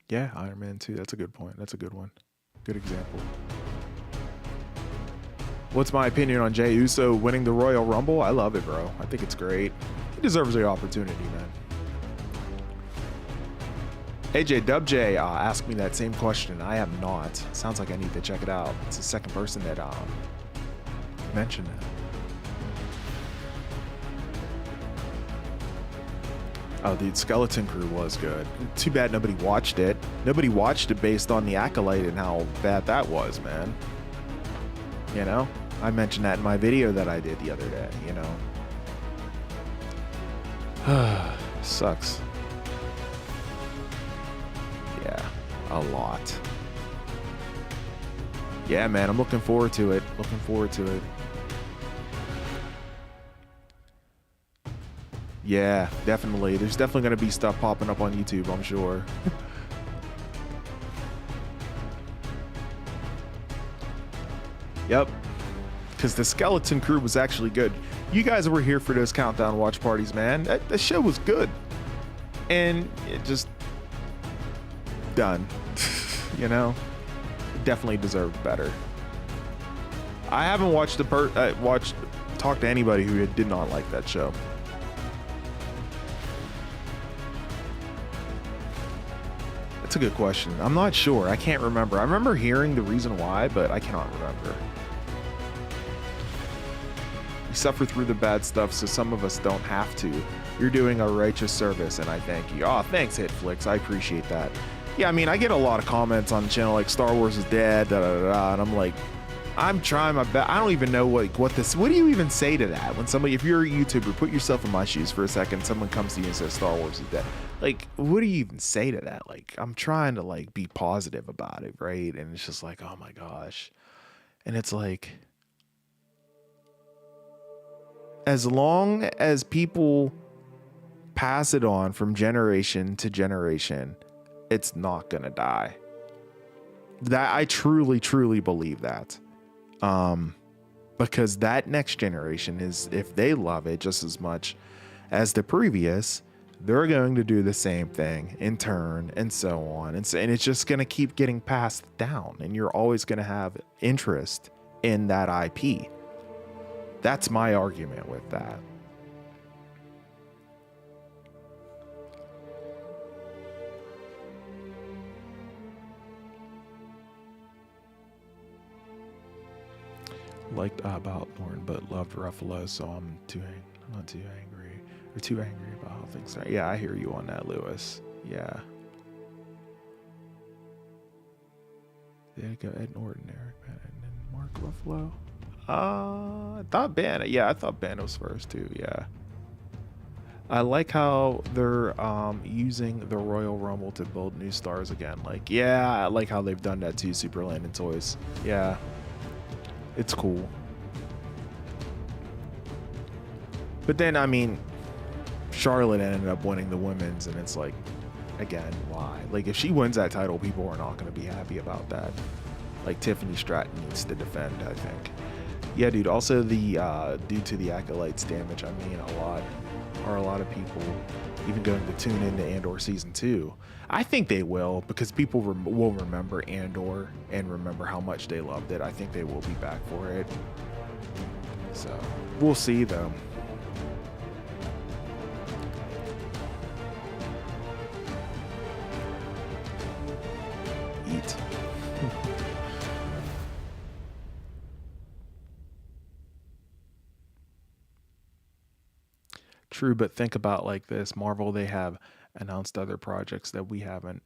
Yeah, Iron Man 2. That's a good point. That's a good one. Good example. What's my opinion on Jey Uso winning the Royal Rumble? I love it, bro. I think it's great. He deserves the opportunity, man. AJ WJ asked me that same question. I have not. Sounds like I need to check it out. It's the second person that mentioned it. Oh, dude, Skeleton Crew was good. Too bad nobody watched it. Nobody watched it based on the Acolyte and how bad that was, man. You know? I mentioned that in my video that I did the other day, you know? Sucks. Yeah, a lot. Yeah, man, I'm looking forward to it. Looking forward to it. Yeah, definitely. There's definitely going to be stuff popping up on YouTube, I'm sure. Yep. Because the Skeleton Crew was actually good. You guys were here for those countdown watch parties, man. That show was good. And it just... done. You know? It definitely deserved better. I haven't watched talked to anybody who did not like that show. That's a good question. I'm not sure. I can't remember. I remember hearing the reason why, but I cannot remember. You suffer through the bad stuff so some of us don't have to. You're doing a righteous service, and I thank you. Oh, thanks, Hitflix. I appreciate that. Yeah, I mean, I get a lot of comments on the channel like Star Wars is dead, da da da, and I'm like, I'm trying my best. I don't even know what do you even say to that? When somebody, if you're a YouTuber, put yourself in my shoes for a second, someone comes to you and says Star Wars is dead. Like, what do you even say to that? Like, I'm trying to like be positive about it, right? And it's just like, oh my gosh. And it's like, as long as people pass it on from generation to generation, it's not gonna die. That I truly, truly believe that. Because that next generation is, if they love it just as much as the previous, they're going to do the same thing in turn and so on. And it's just going to keep getting passed down, and you're always going to have interest in that IP. That's my argument with that. Liked about Norton, but loved Ruffalo, so I'm not too angry about how things are. Yeah, I hear you on that, Lewis. Yeah. There you go, Ed Norton, Eric Bana, and Mark Ruffalo. I thought Bana. Yeah, I thought Bana was first too. Yeah. I like how they're using the Royal Rumble to build new stars again. Like, yeah, I like how they've done that too. Superland and Toys. Yeah. It's cool. But then, I mean, Charlotte ended up winning the women's, and it's like, again, why? Like, if she wins that title, people are not going to be happy about that. Like, Tiffany Stratton needs to defend, I think. Yeah, dude. Also, the due to the Acolytes damage, I mean, a lot of people even going to tune into Andor Season 2. I think they will, because people will remember Andor and remember how much they loved it. I think they will be back for it. So, we'll see, though. Eat. True, but think about like this. Marvel, they have announced other projects that we haven't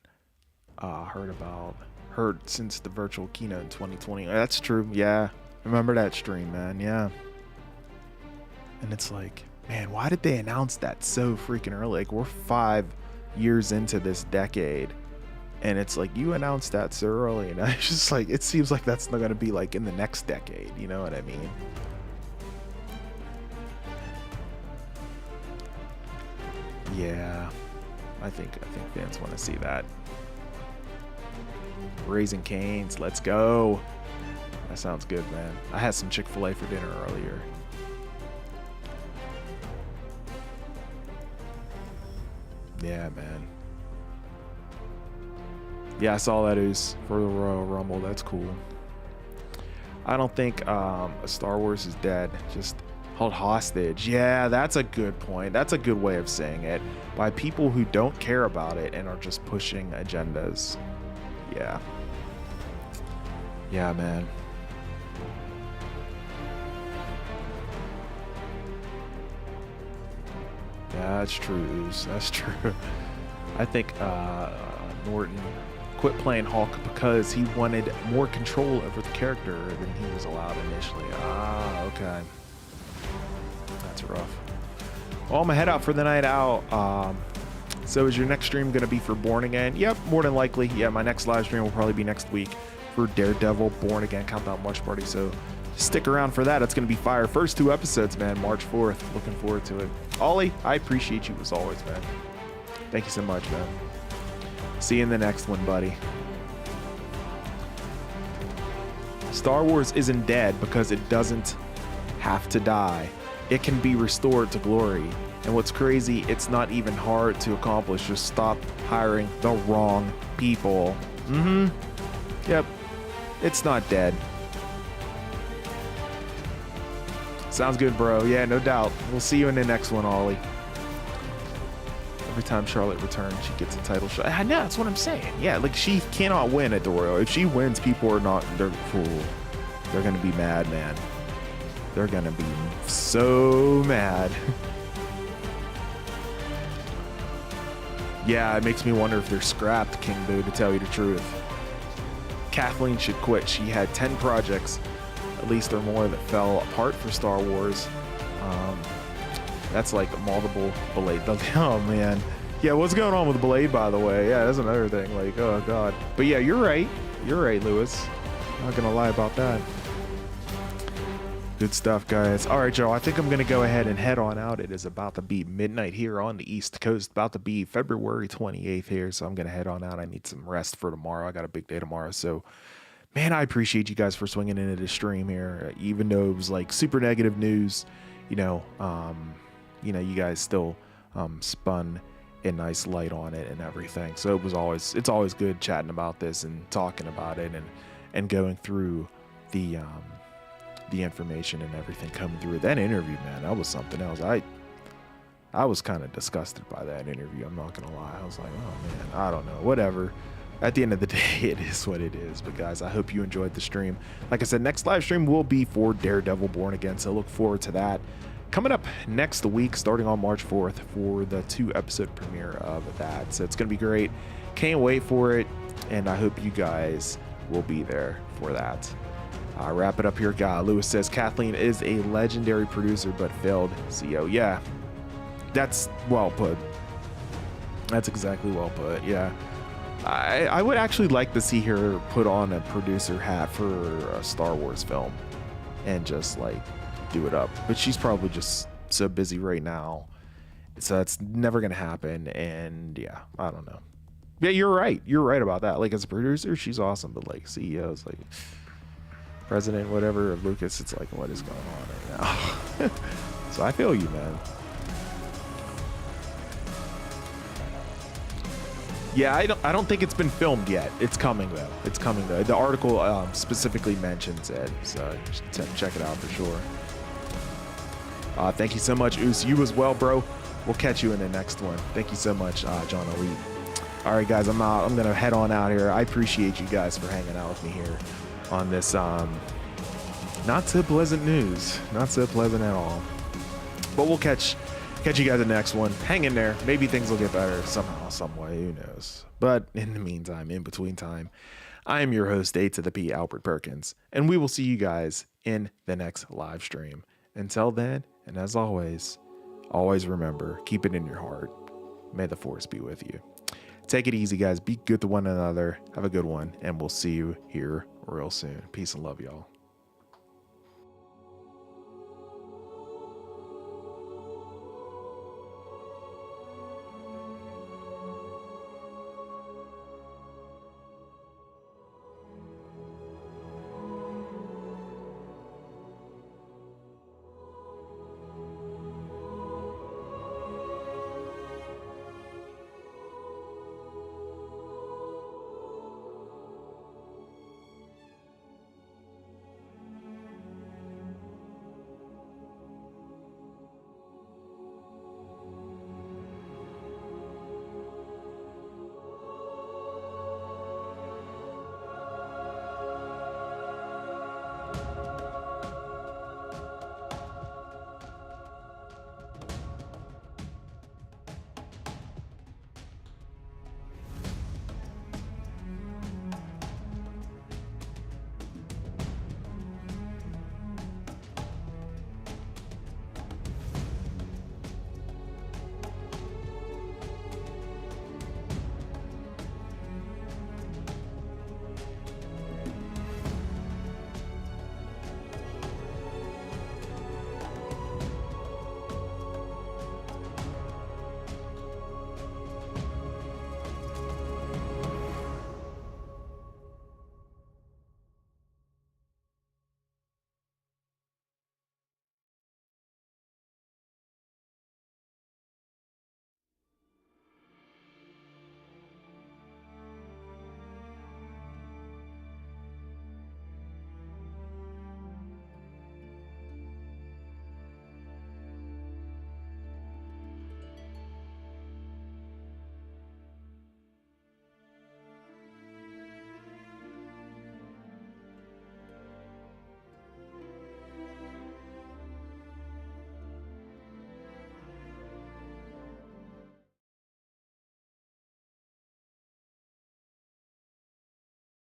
heard since the virtual keynote in 2020. That's true. Yeah. Remember that stream, man. Yeah. And it's like, man, why did they announce that so freaking early? Like, we're 5 years into this decade And it's like, you announced that so early, and it's just like, it seems like that's not going to be like in the next decade. You know what I mean? Yeah, I think fans want to see that. Raising Cane's, let's go. That sounds good, man. I had some Chick-fil-A for dinner earlier. Yeah, man. Yeah, I saw that is for the Royal Rumble. That's cool. I don't think Star Wars is dead. Just held hostage. Yeah, that's a good point. That's a good way of saying it. By people who don't care about it and are just pushing agendas. Yeah. Yeah, man. Yeah, that's true. That's true. I think Norton quit playing Hulk because he wanted more control over the character than he was allowed initially. Ah, okay. That's rough. Well, I'm gonna head out for the night out. So is your next stream gonna be for Born Again? Yep, more than likely. Yeah, my next live stream will probably be next week for Daredevil Born Again Countdown Watch Party. So stick around for that. It's gonna be fire. First 2 episodes, man. March 4th. Looking forward to it. Ollie, I appreciate you as always, man. Thank you so much, man. See you in the next one, buddy. Star Wars isn't dead because it doesn't have to die. It can be restored to glory. And what's crazy, it's not even hard to accomplish. Just stop hiring the wrong people. Yep. It's not dead. Sounds good, bro. Yeah, no doubt. We'll see you in the next one, Ollie. Every time Charlotte returns, she gets a title shot. I know, that's what I'm saying. Yeah, like, she cannot win at the Royal. If she wins, people are not, they're gonna be mad, man. They're gonna be so mad. Yeah, it makes me wonder if they're scrapped, King Boo, to tell you the truth. Kathleen should quit. She had 10 projects, at least or more, that fell apart for Star Wars. That's like multiple Blade. Oh, man. Yeah, what's going on with Blade, by the way? Yeah, that's another thing. Like, oh, God. But yeah, you're right. You're right, Lewis. I'm not going to lie about that. Good stuff, guys. All right, y'all. I think I'm going to go ahead and head on out. It is about to be midnight here on the East Coast. About to be February 28th here. So I'm going to head on out. I need some rest for tomorrow. I got a big day tomorrow. So, man, I appreciate you guys for swinging into the stream here. Even though it was like super negative news, you know, you guys still spun a nice light on it and everything. So it's always good chatting about this and talking about it and going through the information and everything coming through. That interview, man, that was something else. I was kind of disgusted by that interview. I'm not gonna lie. I was like, oh man, I don't know, whatever. At the end of the day, it is what it is. But guys, I hope you enjoyed the stream. Like I said, next live stream will be for Daredevil Born Again, so look forward to that. Coming up next week, starting on March 4th, for the 2-episode premiere of that. So it's going to be great. Can't wait for it. And I hope you guys will be there for that. Wrap it up here, guy. Lewis says, Kathleen is a legendary producer, but failed CEO. Yeah, that's well put. That's exactly well put. Yeah. I would actually like to see her put on a producer hat for a Star Wars film and just like do it up, but she's probably just so busy right now, so it's never gonna happen. And yeah, I don't know. Yeah, you're right about that. Like, as a producer, she's awesome, but like CEOs, like president whatever of Lucas, it's like, what is going on right now? So I feel you, man. Yeah, I don't think it's been filmed yet. It's coming though. It's coming though. The article specifically mentions it, so check it out for sure. Thank you so much, Oos. You as well, bro. We'll catch you in the next one. Thank you so much, John Elite. All right, guys, I'm out. I'm gonna head on out here. I appreciate you guys for hanging out with me here on this not so pleasant news. Not so pleasant at all. But we'll catch you guys in the next one. Hang in there. Maybe things will get better somehow, some way. Who knows? But in the meantime, in between time, I am your host, A to the P, Albert Perkins, and we will see you guys in the next live stream. Until then, and as always remember, keep it in your heart. May the Force be with you. Take it easy, guys. Be good to one another. Have a good one, and we'll see you here real soon. Peace and love, y'all.